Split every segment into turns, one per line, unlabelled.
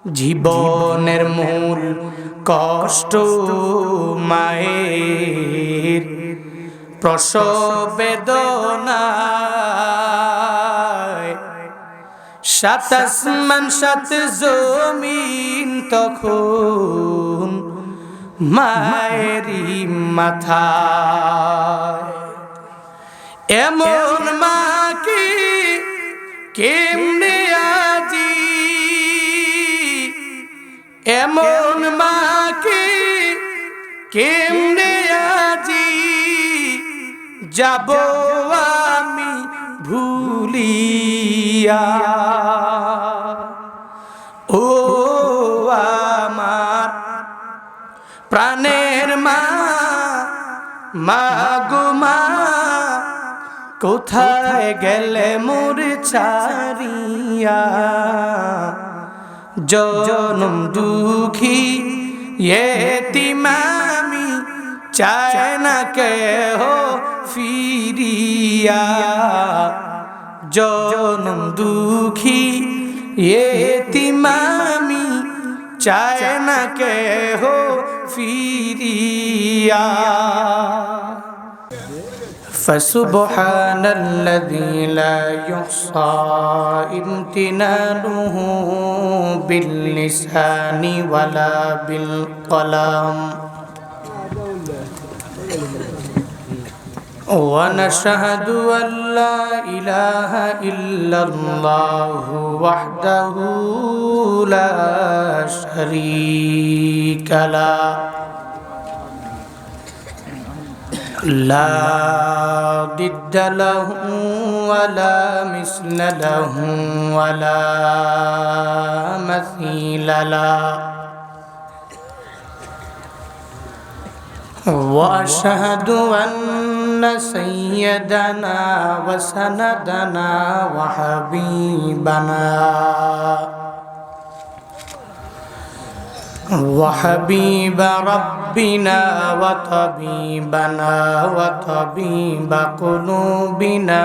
জীবনের মূল কষ্ট মায়ের প্রসব বেদনায়, সাত আসমান সাত জমিন তখন মায়েরই মাথায়। এমন মা কি কেমনে আজি, এমন মা কি কেমনে আজি যাব আমি ভুলিয়া। ও আমার প্রাণের মা, মা গো মা, কোথায় গেলে মোর ছাড়িয়া। জনম দুঃখী এতিম আমি, চায় না কেহ ফিরিয়া। জনম দুঃখী এতিম আমি, চায় না কেহ ফিরিয়া। فسبحان الذي لا يحصى امتنانه باللسان ولا بالقلم، ونشهد أن لا إله إلا الله وحده لا شريك له، لا ضد له ولا مثل له ولا مثيل له، وأشهد أن سيدنا وسندنا وحبيبنا وحبيب ربنا وطبيبنا وطبيب قلوبنا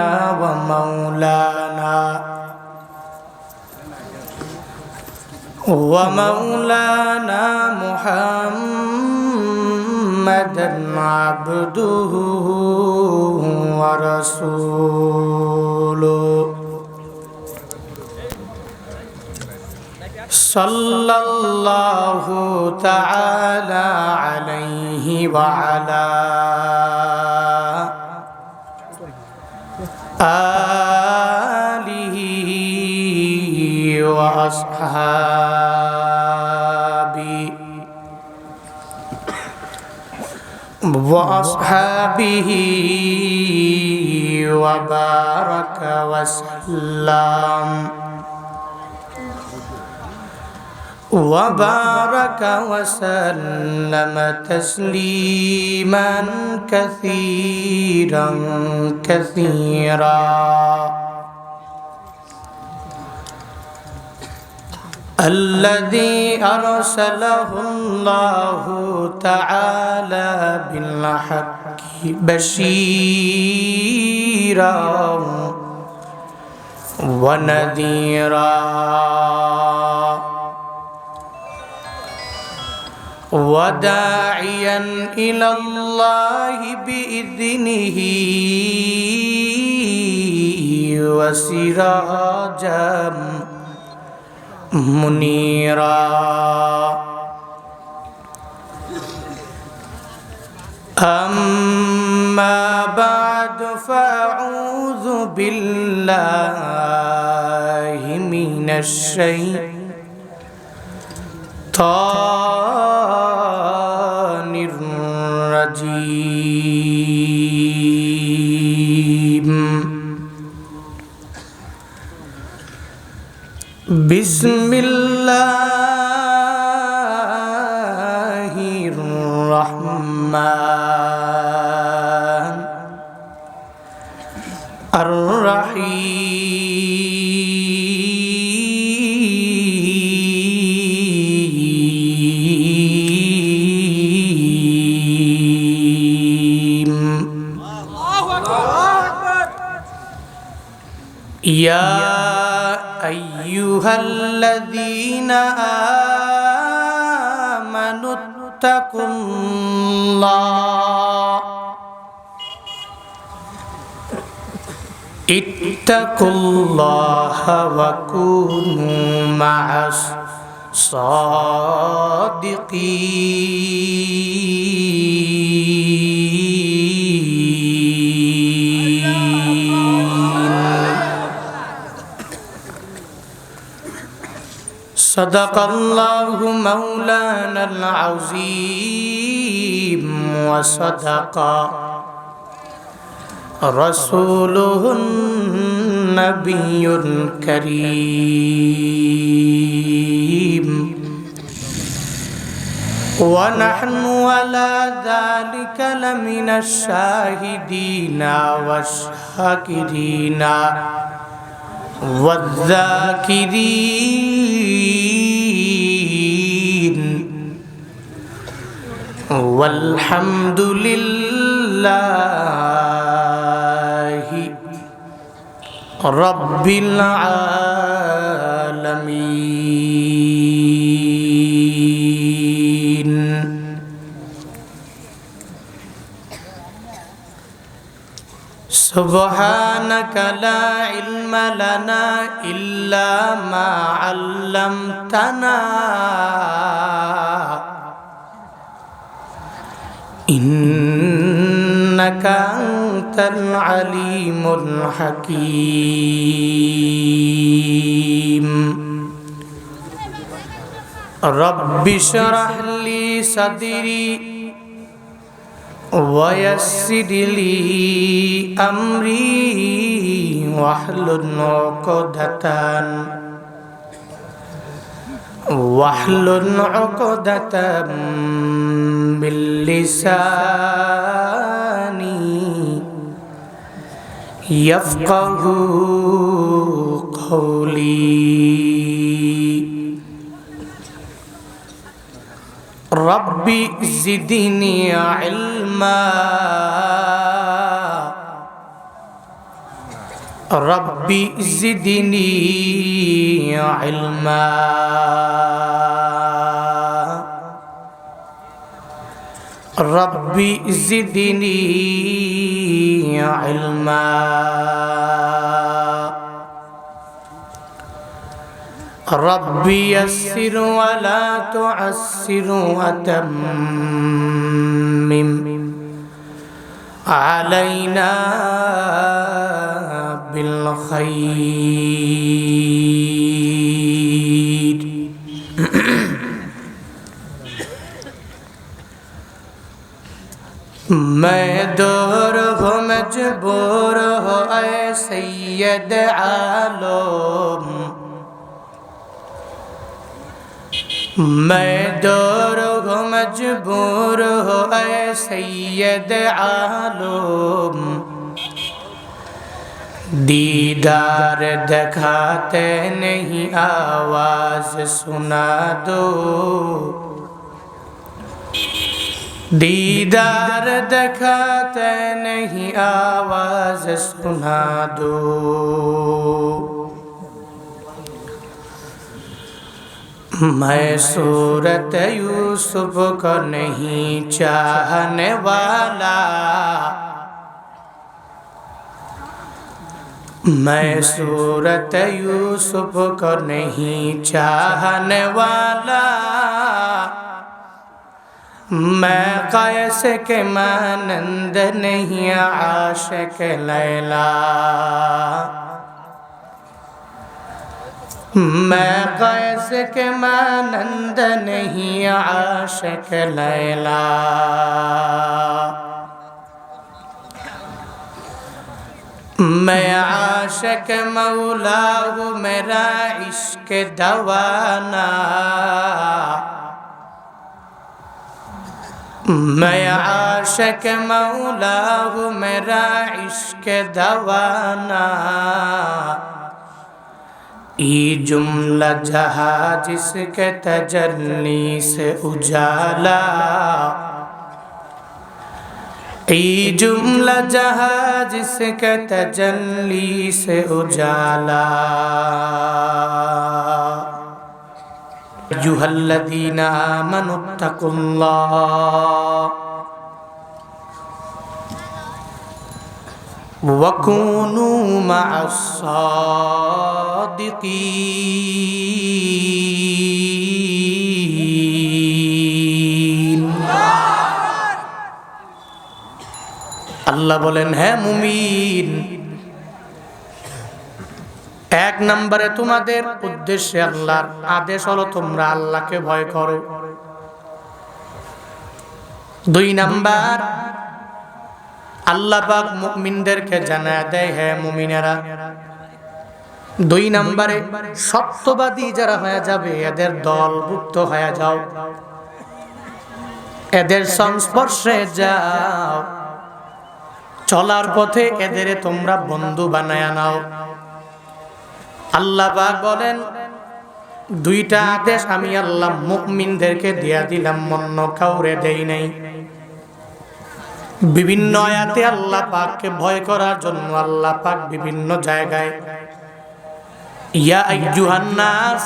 ومولانا محمدا عبده ورسوله، صلى الله تعالى عليه وعلى آله وأصحابه وبارك وسلم وبارك وسلم تسليما كثيرا كثيرا. الذي أرسله الله تعالى بالحق بشيرا ونذيرا وداعيا إلى الله بإذنه وسراجا منيرا. أما بعد فأعوذ بالله من الشيطان الرجيم. بسم الله الرحمن الرحيم. يا أيها अय्युहल्लज़ीना इत्तकुल्लाह वकूनू मअस सदक़ल्लाहु मौलानल अज़ीम व सदक़ रसूलुहुन नबियुल करीम व नहनु अला ज़ालिका लमिनश शाहिदीना वश्शाकिरीना वज़्ज़ाकिरीन वल्हम्दुलिल्लाहि रब्बिल आलमीन। सुब्हानक ला इल्म लना इल्ला मा अल्लमतना इन्नका अंतल अलीमुल हकीम। रब्बि इश्रह ली सदरी वयस्सिर ली अम्री वहलुल उक़दतम मिन लिसानी यफ़क़हू क़ौली। Rabbi ज़िदनी इल्मा rabbi ज़िदनी इल्मा rabbi ज़िदनी इल्मा। रब्बि यस्सिर वला तुअस्सिर वतम्मिम अलैना बिल खैर। मैं दूर हो मजबूर हो ऐ सैयद आलम, मैं दूर हो मजबूर हो ऐ सैयद आलम। दीदार दिखाते नहीं आवाज सुना दो, दीदार दिखाते नहीं आवाज सुना दो। मैं सूरत यूसुफ को नहीं चाहने वाला, मैं सूरत यूसुफ को नहीं चाहने वाला। मैं कैस के मानंद नहीं आशिक लैला, मैं कैस के मानंद नहीं आशिक लैला। मैं आशिक मौला हूँ मेरा इश्क दवाना, मैं आशिक मौला हूँ मेरा इश्क दवाना। ये जुमला जहाँ जिसके तजल्ली से उजाला, ये जुमला जहाँ जिसके तजल्ली से उजाला। আইয়ুহাল্লাযীনা আমানুত্তাকুল্লাহ ওয়া কুনু মা'আস সাদিকিন। আল্লাহ বলেন, হ্যাঁ মুমিন, এক নম্বরে তোমাদের উদ্দেশ্যে আল্লাহর আদেশ হলো তোমরা আল্লাহকে ভয় করো। 2 নাম্বার, আল্লাহ পাক মুমিনদেরকে জানায় দেয়, হে মুমিনেরা, 2 নম্বরে সত্যবাদী যারা হয়ে যাবে এদের দলভুক্ত হয়ে যাও, এদের সংস্পর্শে যাও, চলার পথে এদের তোমরা বন্ধু বানায়া নাও। আল্লাহ পাক বলেন, 2টা আদেশ আমি আল্লাহ মুমিনদেরকে দিয়া দিলাম, অন্য কাউরে দেই নাই। বিভিন্ন আয়াতে আল্লাহ পাককে ভয় করার জন্য আল্লাহ পাক বিভিন্ন জায়গায় ইয়া আইয়ুহান নাস,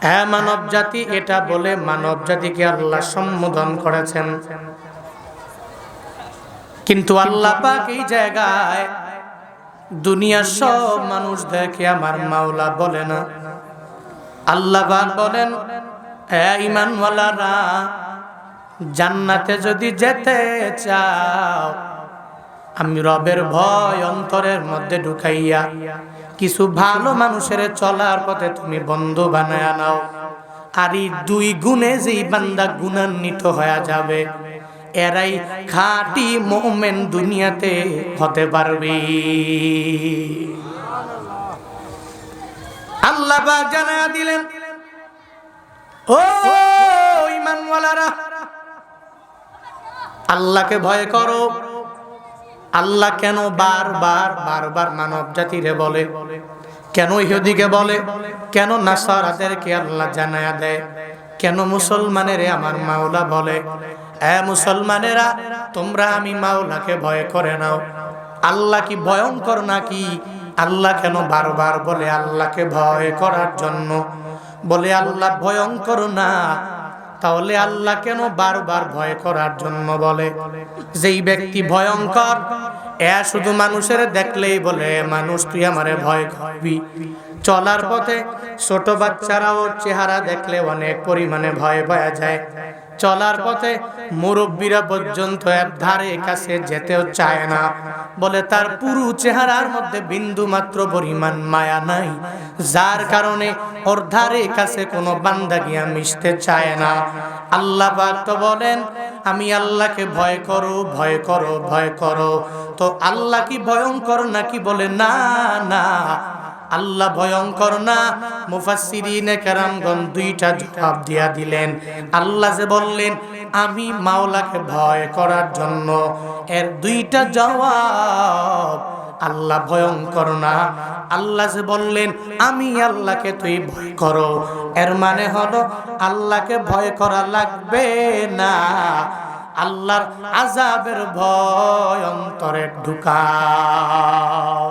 হে মানব জাতি, এটা বলে মানব জাতিকে আল্লাহ সম্বোধন করেছেন। কিন্তু আল্লাহ পাক এই জায়গায় দুনিয়ার সব মানুষদেরকে আমার মাওলা বলে না। আল্লাহ পাক বলেন, হে ঈমানওয়ালারা, জান্নাতে যদি যেতে চাও, আমি রবের ভয় অন্তরের মধ্যে ঢুকাইয়া কিছু ভালো মানুষের চলার পথে তুমি বন্ধু বানায়া নাও। আর এই 2 গুণে যেই বান্দা গুণান্বিত হয়ে যাবে, এরাই খাঁটি মুমিন দুনিয়াতে হতে পারবে। আল্লাহ পাক জানায়া দিলেন, ও ঈমানওয়ালারা, আল্লাহকে ভয় করো। আল্লাহ কেন বারবার মানব জাতিরে বলে, কেন ইহুদিকে বলে, কেন নাসারাদেরকে আল্লাহ জানায়া দেয়, কেন মুসলমানের আমার মাওলা বলে, এ মুসলমানেরা, তোমরা আমি মাওলাকে ভয় করে নাও। আল্লাহ কি ভয়ঙ্কর নাকি? আল্লাহ কেন বারবার বলে আল্লাহকে ভয় করার জন্য? বলে আল্লাহ ভয়ঙ্কর না, তাহলে আল্লাহ কেন বারবার ভয় করার জন্য বলে? যেই ব্যক্তি ভয়ঙ্কর, এ শুধু মানুষের দেখলেই বলে, মানুষ তুই আমারে ভয় করবি। চলার পথে ছোট বাচ্চারাও চেহারা দেখলে অনেক পরিমাণে ভয় পাওয়া যায়। চলার পথে মুরব্বীরা পর্যন্ত এর ধারে কাছে যেতেও চায় না, বলে তার পুরো চেহারার মধ্যে বিন্দু মাত্র পরিমাণ মায়া নাই, যার কারণে ওর ধারে কাছে কোনো বান্দা গিয়া মিশতে চায় না। আল্লাহ পাক তো বলেন, আমি আল্লাহকে ভয় করো, ভয় করো, ভয় করো। তো আল্লাহ কি ভয়ঙ্কর নাকি? বলে না না, আল্লাহ ভয়ঙ্কর না। মুফাসসিরিনে কেরামগণ 2টা জবাব দিয়া দিলেন। আল্লাহ যে বললেন আমি মাওলাকে ভয় করার জন্য, এর 2টা জবাব। আল্লাহ ভয়ঙ্কর না। আল্লাহ যে বললেন আমি আল্লাহকে তুই ভয় করো, এর মানে হলো আল্লাহকে ভয় করা লাগবে না, আল্লাহর আযাবের ভয় অন্তরে ঢুকাও।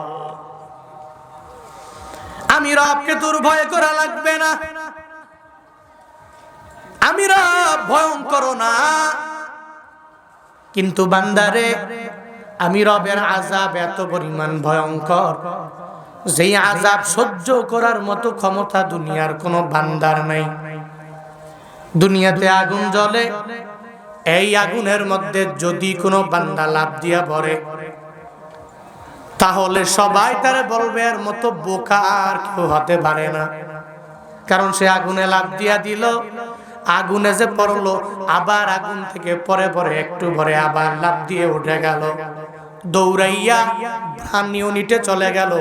আমি রবকে তোর ভয় করা লাগবে না, আমি রব ভয়ঙ্কর না। কিন্তু বান্দারে, আমি রবের আযাব এত পরিমাণ ভয়ঙ্কর, যেই আযাব সহ্য করার মতো ক্ষমতা দুনিয়ার কোনো বান্দার নাই। দুনিয়াতে আগুন জ্বলে, এই আগুনের মধ্যে যদি কোনো বান্দা লাফ দিয়া পড়ে, তাহলে সবাই তারে বলবে এর মতো বোকা আর কেউ হতে পারে না। কারণ সে আগুনে লাফ দিয়া দিল, আগুনে যে পড়লো, আবার আগুন থেকে পরে পরে একটু পরে আবার লাফ দিয়ে উঠে গেল, দৌড়াইয়া প্রাণ ইউনিটে চলে গেল।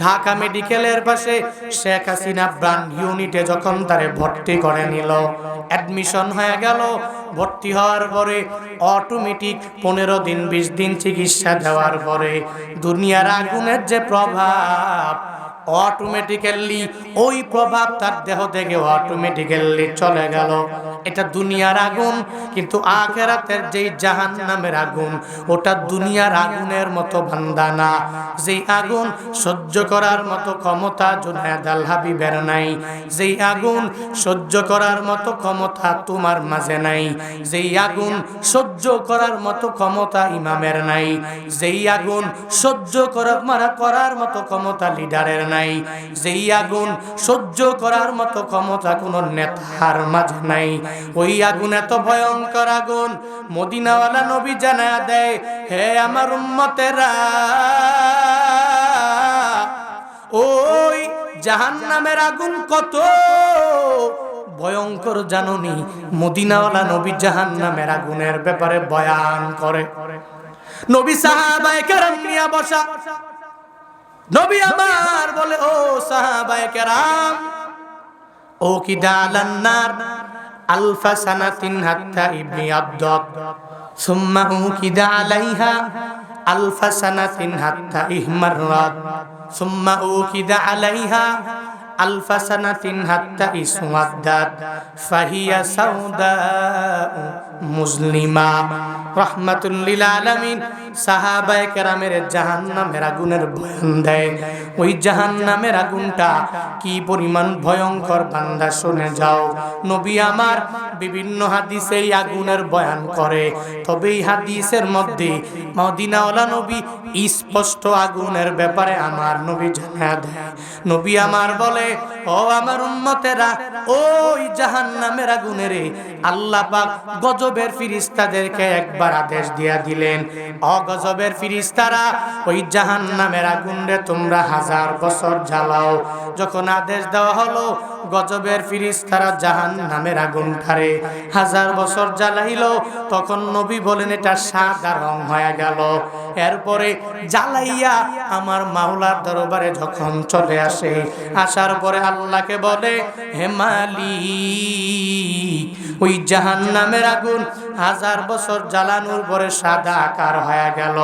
ঢাকা মেডিকেলের পাশে শেখ হাসিনা প্রাণ ইউনিটে যখন তারে ভর্তি করে নিল, অ্যাডমিশন হয়ে গেল। ভর্তি হওয়ার পরে অটোমেটিক 15 দিন 20 দিন চিকিৎসা দেওয়ার পরে দুনিয়ার আগুনের যে প্রভাব, অটোমেটিক্যালি ওই প্রভাব তার দেহ থেকে অটোমেটিক্যালি চলে গেল। এটা দুনিয়ার আগুন, কিন্তু আখিরাতের যেই জাহান্নামের আগুন, ওটা দুনিয়ার আগুনের মতো বান্দা না। যেই আগুন সহ্য করার মতো ক্ষমতা জুনায়েদ আল হাবিবের নাই, যেই আগুন সহ্য করার মতো ক্ষমতা তোমার মাঝে নাই, যেই আগুন সহ্য করার মতো ক্ষমতা ইমামের নাই, যেই আগুন সহ্য করার মতো ক্ষমতা লিডারের নাই, যেই আগুন সহ্য করার মতো ক্ষমতা কোন নেতার মাঝে নাই, ওই আগুন এত ভয়ঙ্কর আগুন। মদিনাওয়ালা নবী জানায়া দেয়, হে আমার উম্মতেরা, ওই জাহান্নামের আগুন কত ভয়ঙ্কর জানোনি? মদিনাওয়ালা নবী জাহান্নামের আগুনের ব্যাপারে বয়ান করে। নবী সাহাবায়ে কেরাম নিয়ে বসা, নবী আমার বলে, ও সাহাবায়ে কেরাম, ও কি দালান নার আলফা সানাতিন হাত্তা ইবিয়াদ্দাত সুম্মা উকিদা আলাইহা আলফা সানাতিন হাত্তা ইহমাররাত সুম্মা উকিদা আলাইহা আলফা সানাতিন হাত্তা ইসওয়াদ্দাত ফাহিয়া সাউদা মুসলিমা। রাহমাতুল লিল আলামিন সাহাবায়ে কেরামের জাহান্নামের আগুনের বয়ান দেয়। ওই জাহান্নামের আগুনটা কি পরিমাণ ভয়ঙ্কর বান্দা শুনে যাও। নবী আমার বিভিন্ন হাদিসে এই আগুনের বয়ান করে, তবে এই হাদিসের মধ্যে মদিনাওয়ালা নবী স্পষ্ট আগুনের ব্যাপারে আমার নবী জানায়া দেয়। নবী আমার বলে, ও আমার উম্মতেরা, ওই জাহান্নামের আগুনের আল্লাহ পাক গজবের ফেরেশতাদেরকে একবার আদেশ দিয়া দিলেন, গজবের ফেরেশতারা ওই জাহান্নামের আগুনে তোমরা 1000 বছর জ্বালাও। যখন আদেশ দেওয়া হলো, গজবের ফেরেশতারা জাহান্নামের আগুনটারে 1000 বছর জ্বালাইলো, তখন নবী বলেন এটা সাদা রং হয়ে গেল। এরপরে জ্বালাইয়া আমার মাওলার দরবারে যখন চলে আসে, আসার পরে আল্লাহকে বলে, হে মালিক, ওই জাহান্নামের আগুন 1000 বছর জ্বালানোর পরে সাদা আকার হয়ে গেল,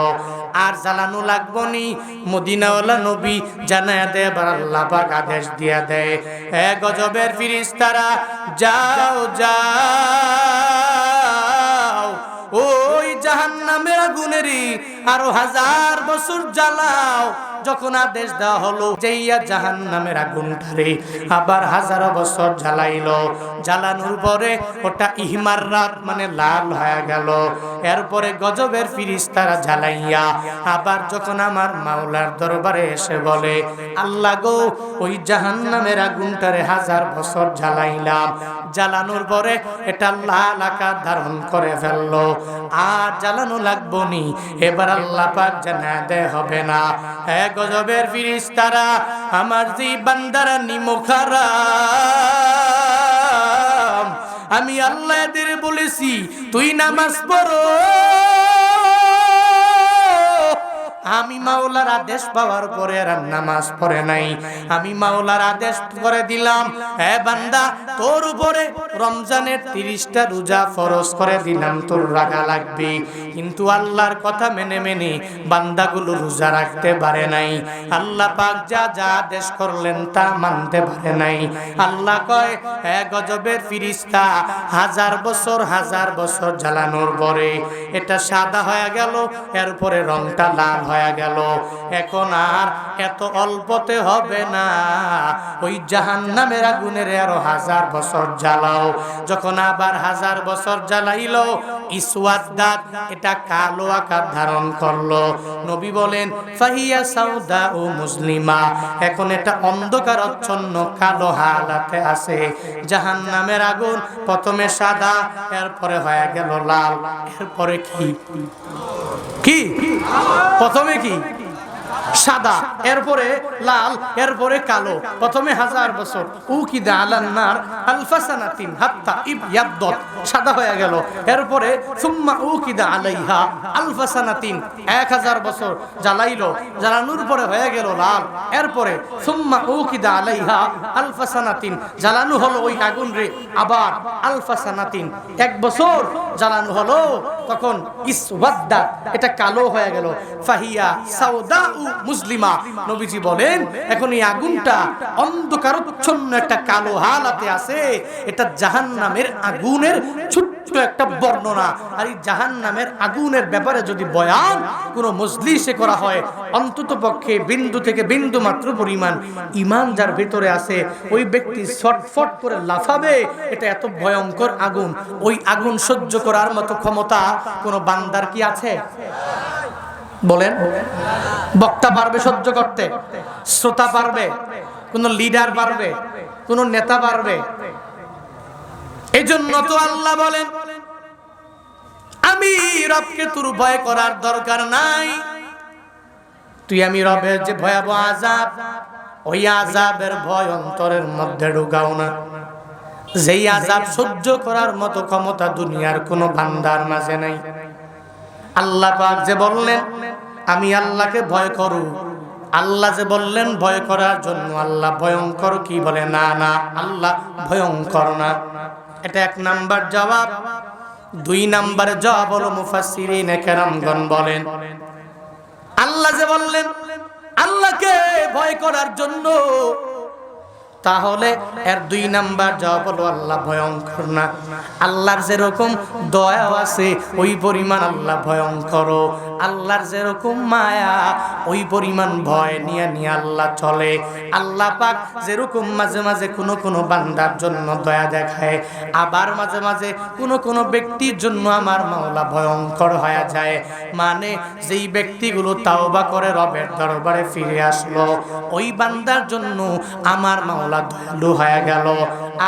আর জ্বালানো লাগবো নি। মদিনাওয়ালা নবী জানায়া দেয়, এবার আল্লাহ পাক আদেশ দিয়া দেয়, হে গজবের ফেরেশতারা, যাও যাও, ওই জাহান্নামের আগুনেরই আরো 1000 বছর জ্বালাও। যখন আদেশ দেওয়া হলো, যেইয়া জাহান্নামের আগুনটারে আবার 1000 বছর জ্বালাইলো, জ্বালানোর পরে ওটা ইহমাররাত মানে লাল হয়ে গেল। এরপরে গজবের ফেরেশতারা জ্বালাইয়া আবার যখন আমার মাওলার দরবারে এসে বলে, আল্লাহ গো, ওই জাহান্নামের আগুনটারে 1000 বছর জ্বালাইলাম, জ্বালানোর পরে এটা লাল আকার ধারণ করে ফেললো, আর জ্বালানো লাগবো নি। এবার আল্লাহ পাক জানায়া দেয়, হবে না। এক গজবের ফেরেশতারা, আমার যে বান্দারা নিমুখারাম, আমি আল্লাহ এদের বলেছি তুই নামাজ পড়ো, আমি মাওলার আদেশ পাওয়ার পরে আর নামাজ পড়ে নাই। আমি মাওলার আদেশ করে দিলাম, হে বান্দা, তোর উপরে রমজানের 30টা রোজা ফরজ করে দিলাম, তোর রাখা লাগবে। কিন্তু আল্লাহর কথা মেনে মেনে বান্দাগুলো রোজা রাখতে পারে নাই। আল্লাহ পাক যা যা আদেশ করলেন তা মানতে পারে নাই। আল্লাহ কয়, হে গজবের ফেরেশতা, 1000 বছর জ্বালানোর পরে এটা সাদা হয়ে গেল, এরপরে রংটা লাল হয়ে গেল। এখন আর এত অল্পতে হবে না, ওই জাহান্নামের আগুনের আরো 1000 বছর জ্বালাও। যখন আবার 1000 বছর জ্বালাইলো, ইসওয়াদ্দাত এটা কালো আকার ধারণ করলো। নবী বলেন, ফাহিয়া সাউদা ও মুসলিমা, এখন এটা অন্ধকারাচ্ছন্ন কালো হালাতে আছে। জাহান্নামের আগুন প্রথমে সাদা, এরপরে হয়ে গেল লাল, এরপরে কি কি প্রথমে কি সাদা, এরপরে লাল, এরপরে কালো। প্রথমে 1000 বছর উকিদা আলান নার আলফা সানাতিন হাত্তা ইবয়াদ্দাত, সাদা হয়ে গেল। এরপরে সুম্মা উকিদা আলাইহা আলফা সানাতিন, 1000 বছর জ্বালাইলো, জ্বালানোর পরে হয়ে গেল লাল। এরপরে সুম্মা উকিদা আলাইহা আলফা সানাতিন, জ্বালানো হলো ওই আগুন রে আবার আলফা সানাতিন, 1 বছর জ্বালানো হলো, তখন ইসওয়াদ্দাত এটা কালো হয়ে গেল। ফাহিয়া সাউদা মুসলিমা। নবীজি বলেন এখন এই আগুনটা অন্ধকারচ্ছন্ন একটা কালো হালাতে আছে, এটা জাহান্নামের আগুনের ছোট্ট একটা বর্ণনা। আর এই জাহান্নামের আগুনের ব্যাপারে যদি বয়ান কোনো মজলিসে করা হয়, অন্তত পক্ষে বিন্দু থেকে বিন্দু মাত্র পরিমাণ ঈমান যার ভিতরে আছে ওই ব্যক্তি ছটফট করে লাফাবে। এটা এত ভয়ঙ্কর আগুন, ওই আগুন সহ্য করার মতো ক্ষমতা কোনো বান্দার কি আছে? বলেন, বক্তা পারবে সহ্য করতে? শ্রোতা পারবে? কোন লিডার পারবে? কোন নেতা পারবে? এই জন্য তো আল্লাহ বলেন আমি রবকে তোর ভয় করার দরকার নাই, তুই আমি রবের যে ভয়াবহ আযাব, ওই আযাবের ভয় অন্তরের মধ্যে ঢুকাও না। যেই আযাব সহ্য করার মতো ক্ষমতা দুনিয়ার কোনো বান্দার মাঝে নাই। আল্লাহ পাক যে বললেন আমি আল্লাহকে ভয় করো, আল্লাহ যে বললেন ভয় করার জন্য, আল্লাহ ভয়ঙ্কর কি বলে? না না, আল্লাহ ভয়ঙ্কর না। এটা এক নাম্বার জবাব। দুই নাম্বার জবাব হলো মুফাসসিরিনে কেরামগণ বলেন আল্লাহ যে বললেন আল্লাহকে ভয় করার জন্য, তাহলে এর দুই নাম্বার জবাব হলো আল্লাহ ভয়ঙ্কর না। আল্লাহর যেরকম দয়া আছে ওই পরিমাণ আল্লাহ ভয়ঙ্কর। আল্লাহর যেরকম মায়া ওই পরিমাণ ভয় নিয়ে নিয়ে আল্লাহ চলে। আল্লাহ পাক যেরকম মাঝে মাঝে কোনো বান্দার জন্য দয়া দেখায়, আবার মাঝে মাঝে কোনো ব্যক্তির জন্য আমার মাওলা ভয়ঙ্কর হয়ে যায়। মানে যেই ব্যক্তিগুলো তাওবা করে রবের দরবারে ফিরে আসলো, ওই বান্দার জন্য আমার মাওলা দয়ালু হয়ে গেল।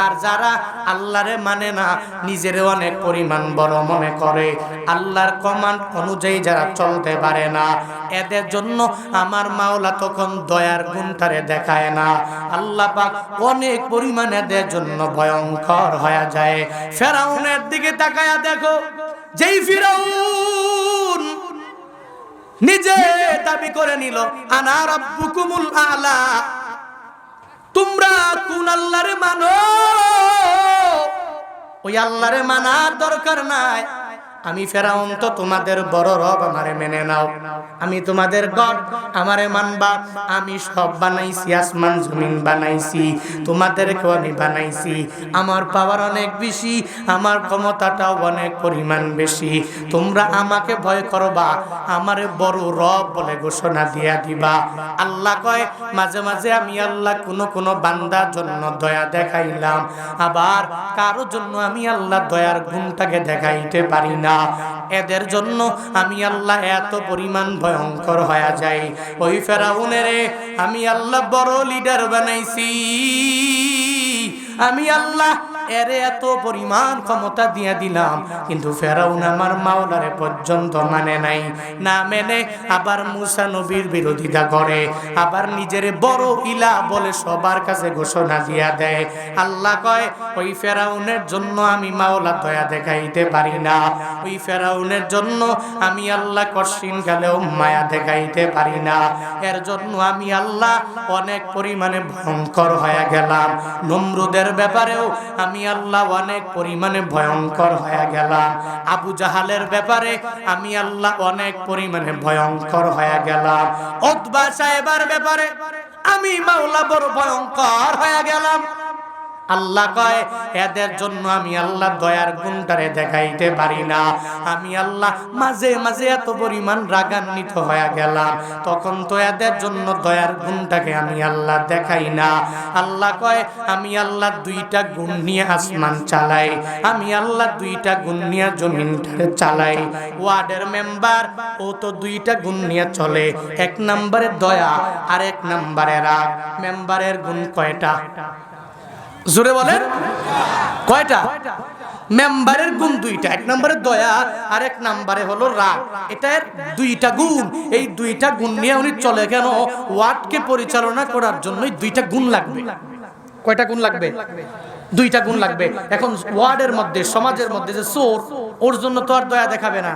আর যারা আল্লাহরে মানে না, নিজের অনেক পরিমাণ বড় মনে করে, আল্লাহর কমান্ড অনুযায়ী যারা চলতে পারে না, এদের জন্য আমার মাওলা তখন দয়ার গুণটারে দেখায় না। আল্লাহ পাক অনেক পরিমাণ এদের জন্য ভয়ঙ্কর হয়ে যায়। ফেরাউনের দিকে তাকায়া দেখো, যেই ফিরাউন নিজে দাবি করে নিল আনা রাব্বুকুমুল আলা, তোমরা কোন আল্লাহরে মানো? ওই আল্লাহরে মানার দরকার নাই। আমি ফেরাউন তো তোমাদের বড় রব, আমারে মেনে নাও। আমি তোমাদের গড, আমারে মানবা। আমি সব বানাইছি, আসমান জমিন বানাইছি, তোমাদেরকেও আমি বানাইছি। আমার পাওয়ার অনেক বেশি, আমার ক্ষমতাটাও অনেক পরিমাণ বেশি। তোমরা আমাকে ভয় করবা, আমারে বড় রব বলে ঘোষণা দিয়া দিবা। আল্লাহ কয় মাঝে মাঝে আমি আল্লাহ কোন বান্দার জন্য দয়া দেখাইলাম, আবার কারো জন্য আমি আল্লাহ দয়ার গুণটাকে দেখাইতে পারি না। এদের জন্য আমি আল্লাহ এত পরিমাণ ভয়ঙ্কর হয়ে যাই। ওই ফেরাউনের আমি আল্লাহ বড় লিডার বানাইছি। আমি আল্লাহ এর এত পরিমাণ ক্ষমতা দিয়ে দিলাম, কিন্তু ফেরাউন আমার মাওলারে পর্যন্ত মানে নাই। না মেনে আবার মুসা নবীর বিরোধিতা করে, আবার নিজের বড় ইলা বলে সবার কাছে ঘোষণা দিয়া দেয়। আল্লাহ কয় ওই ফেরাউনের জন্য আমি মাওলা দয়া দেখাইতে পারি না। ওই ফেরাউনের জন্য আমি আল্লাহ কঠিন কালেও মায়া দেখাইতে পারি না। এর জন্য আমি আল্লাহ অনেক পরিমাণে ভয়ঙ্কর হয়ে গেলাম। নমরুদের ব্যাপারেও আমি আল্লাহ অনেক পরিমাণে ভয়ঙ্কর হয়ে গেলাম। আবু জাহালের ব্যাপারে আমি আল্লাহ অনেক পরিমাণে ভয়ঙ্কর হয়ে গেলাম। উতবা সাহেবের ব্যাপারে আমি মাওলা বড় ভয়ঙ্কর হয়ে গেলাম। আল্লাহ কয় এদের জন্য আমি আল্লাহ দয়ার গুণটারে দেখাইতে পারি না। আমি আল্লাহ মাঝে মাঝে এত পরিমাণ রাগান্বিত হয়ে গেলাম, তখন তো এদের জন্য দয়ার গুণটাকে আমি আল্লাহ দেখাই না। আল্লাহ কয় আমি আল্লাহ দুইটা গুণ নিয়ে আসমান চালাই, আমি আল্লাহ দুইটা গুণ নিয়ে জমিনটারে চালাই। ওয়ার্ডের মেম্বার ও তো দুইটা গুণ নিয়ে চলে, এক নম্বরে দয়া আর এক নম্বরে রাগ। মেম্বারের গুণ কয়টা? জোরে বলেন কয়টা? মেম্বারের গুণ দুইটা, এক নম্বরে দয়া আর এক নম্বরে হলো রাগ। এটার দুইটা গুণ, এই দুইটা গুণ নিয়ে উনি চলে। কেন? ওয়ার্ডকে পরিচালনা করার জন্য দুইটা গুণ লাগবে। কয়টা গুণ লাগবে? দুইটা গুণ লাগবে। এখন ওয়ার্ডের মধ্যে, সমাজের মধ্যে যে চোর, ওর জন্য তো আর দয়া দেখাবে না।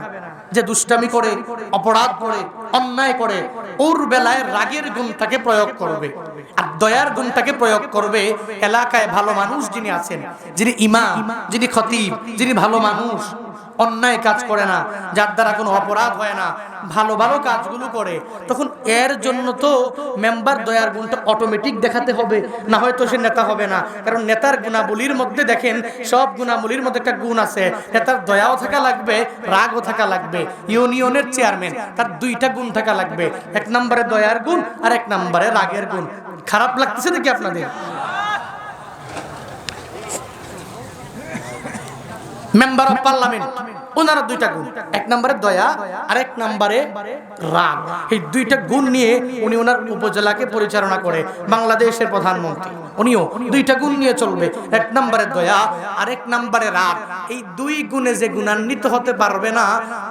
যে দুষ্টামি করে, অপরাধ করে, অন্যায় করে, ওর বেলায় রাগের গুণটাকে প্রয়োগ করবে আর দয়ার গুণটাকে প্রয়োগ করবে এলাকায় ভালো মানুষ যিনি আছেন, যিনি ইমাম, যিনি খতিব, যিনি ভালো মানুষ, অন্যায় কাজ করে না, যার দ্বারা কোনো অপরাধ হয় না, ভালো ভালো কাজগুলো করে, তখন এর জন্য তো মেম্বার দয়ার গুণটা অটোমেটিক দেখাতে হবে, না হয়তো সে নেতা হবে না। কারণ নেতার গুণাবলীর মধ্যে দেখেন, সব গুণাবলীর মধ্যে একটা গুণ আছে, নেতার দয়াও থাকা লাগবে, রাগও থাকা লাগবে। ইউনিয়নের চেয়ারম্যান, তার দুইটা গুণ থাকা লাগবে, এক নম্বরে দয়ার গুণ আর এক নম্বরে রাগের গুণ। খারাপ লাগতেছে নাকি আপনাদের? মেম্বার অফ পার্লামেন্ট, ওনারা দুইটা গুণ, এক নম্বরে দয়া আর এক নম্বরে রাগ। এই দুইটা গুণ নিয়ে উনি ওনার উপজেলাকে পরিচালনা করে। বাংলাদেশের প্রধানমন্ত্রী, উনিও দুইটা গুণ নিয়ে চলবে, এক নম্বরে দয়া আর এক নম্বরে রাগ। এই দুই গুণে যে গুণান্বিত হতে পারবে না,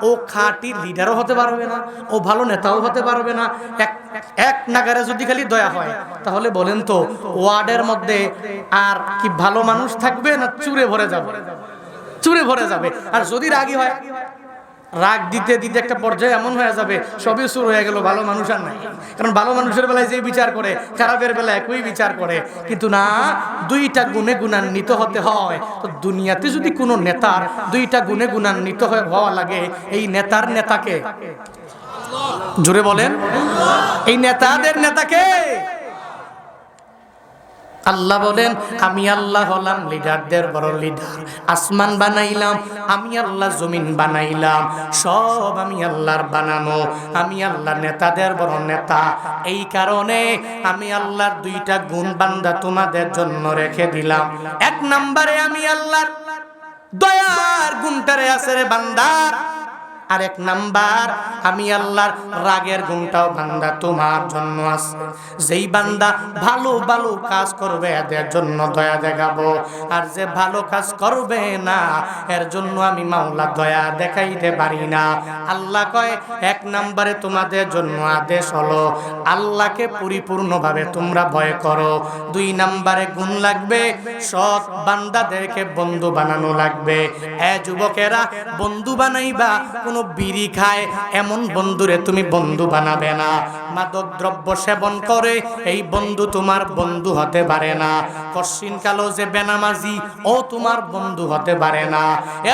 ও খাঁটি লিডারও হতে পারবে না, ও ভালো নেতাও হতে পারবে না। এক নাগারে যদি খালি দয়া হয়, তাহলে বলেন তো ওয়ার্ডের মধ্যে আর কি ভালো মানুষ থাকবে না চুরে ভরে যাবে? চুরে ভরে যাবে। আর যদি রাগী হয়, রাগ দিতে দিতে একটা পর্যায়ে এমন হয়ে যাবে সবই শুরু হয়ে গেল, ভালো মানুষ আর নাই। কারণ ভালো মানুষের বেলায় যে বিচার করে, খারাপের বেলায় একই বিচার করে। কিন্তু না, দুইটা গুণে গুণান্বিত হতে হয়। তো দুনিয়াতে যদি কোনো নেতার দুইটা গুণে গুণান্বিত হওয়া লাগে, এই নেতার নেতাকে জোরে বলেন, এই নেতাদের নেতাকে আল্লাহ বলেন, আমি আল্লাহ হলাম লিডারদের বড় লিডার। আসমান বানাইলাম আমি আল্লাহ, জমিন বানাইলাম, সব আমি আল্লাহর বানানো। আমি আল্লাহ নেতাদের বড় নেতা। এই কারণে আমি আল্লাহর দুইটা গুণ বান্দা তোমাদের জন্য রেখে দিলাম। এক নম্বরে আমি আল্লাহর দয়ার গুণটারে আছে রে বান্দার, আর এক নাম্বার আমি আল্লাহর রাগের গুণটাও বান্দা তোমার জন্য আছে। যেই বান্দা ভালো ভালো কাজ করবে এদের জন্য দয়া দেখাবো, আর যে ভালো কাজ করবে না এর জন্য আমি মাওলা দয়া দেখাইতে পারি না। আল্লাহ কয়, এক নম্বরে তোমাদের জন্য আদেশ হলো আল্লাহকে পরিপূর্ণভাবে তোমরা ভয় করো। দুই নম্বরে গুণ লাগবে, সৎ বান্দাদেরকে বন্ধু বানানো লাগবে। যুবকেরা, বন্ধু বানাইবা, কোন বিড়ি খায় এমন বন্ধুরে তুমি বন্ধু বানাবে না। মাদক দ্রব্য সেবন করে এই বন্ধু তোমার বন্ধু হতে পারে না। কশিন কালো যে বেনামাজি, ও তোমার বন্ধু হতে পারে না।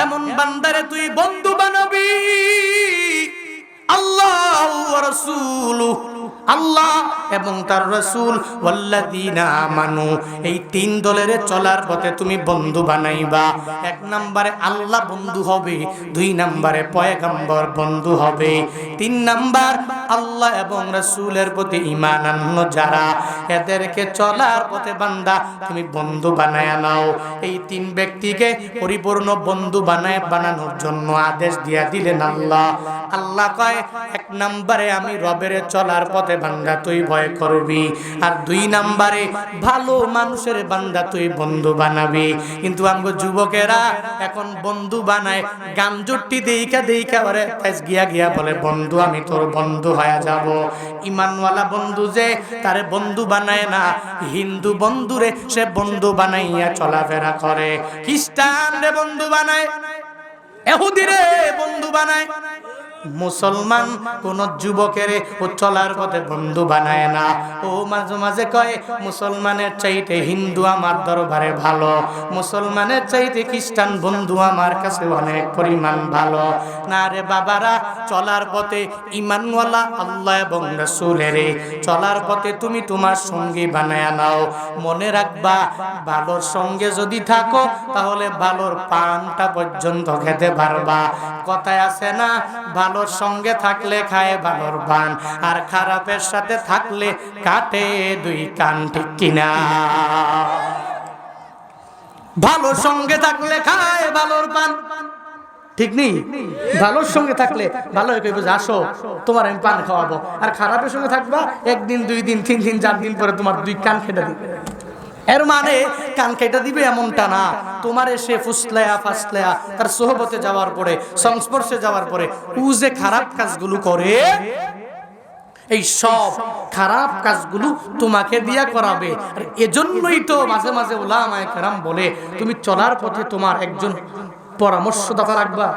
এমন বান্দারে তুই বন্ধু বানাবি আল্লাহ ওয়া রাসূলুহু, আল্লাহ এবং তার রাসূল, ওয়াল্লাযীনা আমানু, এই তিন দলের চলার পথে তুমি বন্ধু বানাইবা। এক নম্বরে আল্লাহ বন্ধু হবে, দুই নম্বরে পয়গম্বর বন্ধু হবে, তিন নম্বর আল্লাহ এবং রাসূলের প্রতি ঈমান আনলো যারা, এদেরকে চলার পথে বান্দা তুমি বন্ধু বানায়া নাও। এই তিন ব্যক্তিকে পরিপূর্ণ বন্ধু বানানোর জন্য আদেশ দিয়া দিলেন আল্লাহ। আল্লাহ কয়, এক নম্বরে আমি রবের চলার পথে বান্দা তুই ভয় করবি, আর দুই নম্বরে ভালো মানুষের বান্দা তুই বন্ধু বানাবি। কিন্তু আমগো যুবকেরা এখন বন্ধু বানায় গামজুটি দেইকা দেইকা ওরে গিয়া বলে, বন্ধু আমি তোর বন্ধু হয়ে যাব। ইমানওয়ালা বন্ধু যে তারে বন্ধু বানায় না, হিন্দু বন্ধুরে সে বন্ধু বানাইয়া চলাফেরা করে, খ্রিস্টান রে বন্ধু বানায়, ইহুদি রে বন্ধু বানায়। মুসলমান কোন যুবকের ও চলার পথে বন্ধু বানায় না। ও মাঝে মাঝে কয়, মুসলমানের চাইতে হিন্দু আমার দরবারে ভালো, মুসলমানের চাইতে খ্রিস্টান বন্ধু আমার কাছে অনেক পরিমাণ ভালো। না রে বাবারা, চলার পথে ঈমানওয়ালা আল্লাহ এবং রাসূলের চলার পথে তুমি তোমার সঙ্গী বানায় নাও। মনে রাখবা, ভালোর সঙ্গে যদি থাকো তাহলে ভালোর পানটা পর্যন্ত খেতে পারবা। কথায় আছে না, ভালোর সঙ্গে থাকলে খায় ভালোর পান, আর খারাপের সাথে থাকলে কাটে দুই কান, ঠিক কিনা? ভালোর সঙ্গে থাকলে খায় ভালোর পান, ঠিক নেই? ভালোর সঙ্গে থাকলে ভালো কইবে যে আসো তোমার আমি পান খাওয়াবো, আর খারাপের সঙ্গে থাকবা একদিন, দুই দিন, তিন দিন, 4 দিন পরে তোমার দুই কান কেটে দিবে। এর মানে কান কেটে দিবে এমনটা না, তোমার এসে ফুসলায়া ফাসলায়া তার সোহবতে যাওয়ার পরে, সংস্পর্শে যাওয়ার পরে ও যে খারাপ কাজগুলো করে, এই সব খারাপ কাজগুলো তোমাকে দিয়া করাবে। আর এজন্যই তো মাঝে মাঝে উলামায়ে কেরাম বলে, তুমি চলার পথে তোমার একজন পরামর্শদাতা রাখবা,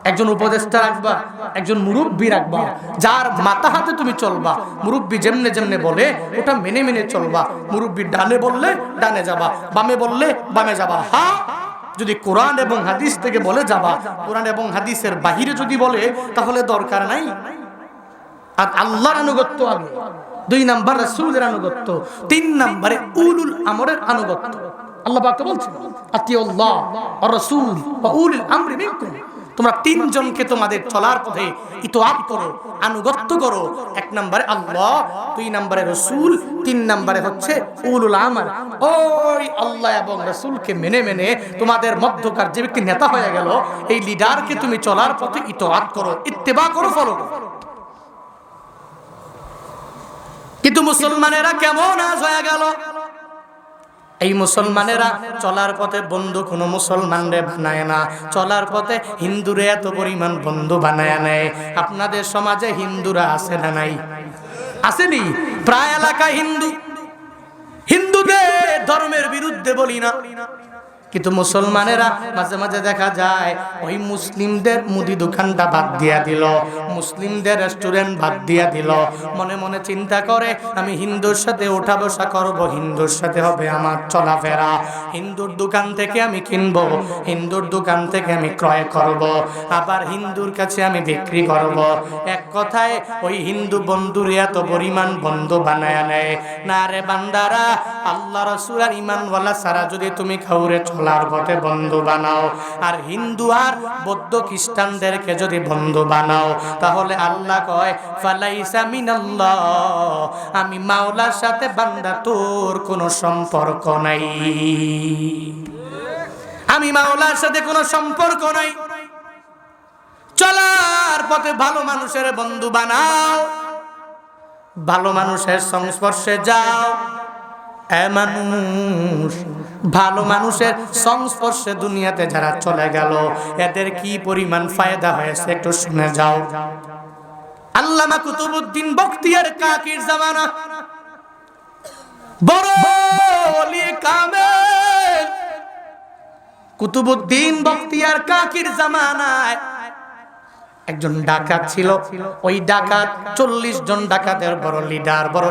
একজন উপদেষ্টা রাখবা, একজন মুরব্বী রাখবা, যার মাথা হাতে তুমি চলবা। মুরব্বী যেমনে যেমনে বলে ওটা মেনে মেনে চলবা। মুরব্বী ডানে বললে ডানে যাবা, বামে বললে বামে যাবা। হ্যাঁ, যদি কোরআন এবং হাদিস থেকে বলে যাবা, কোরআন এবং হাদিসের বাহিরে যদি বলে তাহলে দরকার নাই। আর আল্লাহর আনুগত্য আগে, 2 নাম্বার রাসূলের আনুগত্য, 3 নম্বরে উলুল আমরের আনুগত্য। আল্লাহ পাক বলছেন আতিউল্লাহ ওয়া রাসূল ওয়া উলিল আমরি মিনকুম, তোমরা 3 জনকে তোমাদের চলার পথে ইতোয়াত করো, আনুগত্য করো। 1 নম্বরে আল্লাহ, 2 নম্বরে রাসূল, 3 নম্বরে হচ্ছে উলুল আমর। ওই আল্লাহ এবং রাসূলকে মেনে মেনে তোমাদের মধ্যকার যে ব্যক্তি নেতা হয়ে গেল, এই লিডারকে তুমি চলার পথে ইতোয়াত করো, ইত্তেবা করো, ফলো করো। কিন্তু মুসলমানেরা কেমন আজ হয়ে গেল? এই মুসলমানেরা চলার পথে বন্ধু কোনো মুসলমানরে বানায় না, চলার পথে হিন্দুরে এত পরিমাণ বন্ধু বানায় নেয়। আপনাদের সমাজে হিন্দুরা আছে না নাই? আসেনি? প্রায় এলাকা হিন্দু। হিন্দুদের ধর্মের বিরুদ্ধে বলি না, কিন্তু মুসলমানেরা মাঝে মাঝে দেখা যায় ওই মুসলিমদের মুদি দোকানটা বাদ দিয়া দিল, মুসলিমদের রেস্টুরেন্ট বাদ দিয়া দিল। মনে মনে চিন্তা করে আমি হিন্দুর সাথে ওঠা বসা করব, হিন্দুর সাথে হবে আমার চলাফেরা, হিন্দুর দোকান থেকে আমি কিনবো, হিন্দুর দোকান থেকে আমি ক্রয় করব, আবার হিন্দুর কাছে আমি বিক্রি করব। এক কথায় ওই হিন্দু বন্ধুর এত পরিমাণ বন্ধু বানায় নেয়। না রে বান্দারা, আল্লাহ রাসূল আর ঈমানওয়ালা সারা যদি তুমি কাউরে চলার পথে বন্ধু বানাও, আর হিন্দু আর বৌদ্ধ খ্রিস্টানদেরকে যদি বন্ধু বানাও, তাহলে আল্লাহ কয় ফালাইসা মিনাল্লাহ, আমি মাওলার সাথে বান্দা তোর কোনো সম্পর্ক নাই, আমি মাওলার সাথে কোনো সম্পর্ক নাই। চলার পথে ভালো মানুষের বন্ধু বানাও, ভালো মানুষের সংস্পর্শে যাও। মানুষ ভালো মানুষের সংস্পর্শে দুনিয়াতে যারা চলে গেল, এদের কি পরিমাণ ফায়দা হয়েছে একটু শুনে যাও। আল্লামা কুতুবউদ্দিন বখতিয়ার কাকির জামানা, বড় ওলি কামেল কুতুবউদ্দিন বখতিয়ার কাকির জামানায় একজন ডাকাত ছিল। ওই ডাকাত 40 জন ডাকাতের বড় লিডার, বড়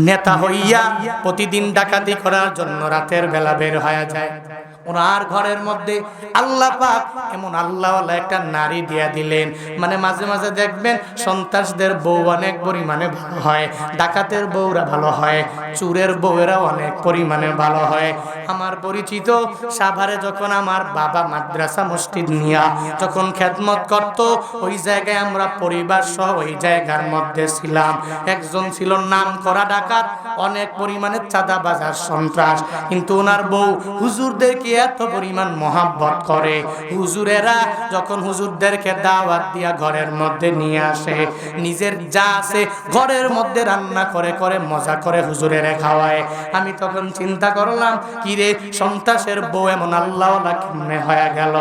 নেতা হইয়া প্রতিদিন ডাকাতি করার জন্য রাতের বেলা বের হয়ে যায়। ওনার ঘরের মধ্যে আল্লাহ পাক এমন আল্লাহওয়ালা একটা নারী দিয়া দিলেন, মানে মাঝে মাঝে দেখবেন সন্ত্রাসদের বউ অনেক পরিমাণে ভালো হয়, ডাকাতের বউরা ভালো হয়, চুরের বউয়েরা অনেক পরিমাণে ভালো হয়। আমার পরিচিত সাভারে যখন আমার বাবা মাদ্রাসা মসজিদ নিয়া যখন খেদমত করত, ওই জায়গায় আমরা পরিবার সহ ওই জায়গার মধ্যে ছিলাম। একজন ছিল নাম করা ডাকাত, অনেক পরিমাণে চাঁদাবাজ আর সন্ত্রাস, কিন্তু ওনার বউ হুজুরদেরকে এত পরিমাণ মহাব্বত করে। হুজুরেরা যখন হুজুরদেরকে দাওয়াত দিয়া ঘরের মধ্যে নিয়ে আসে, নিজের যা আছে ঘরের মধ্যে রান্না করে করে মজা করে হুজুরেরা খাওয়ায়। আমি তখন চিন্তা করলাম, কি রে সন্ত্রাসের বউ এমন আল্লাহওয়ালা কেমনে হয়ে গেল।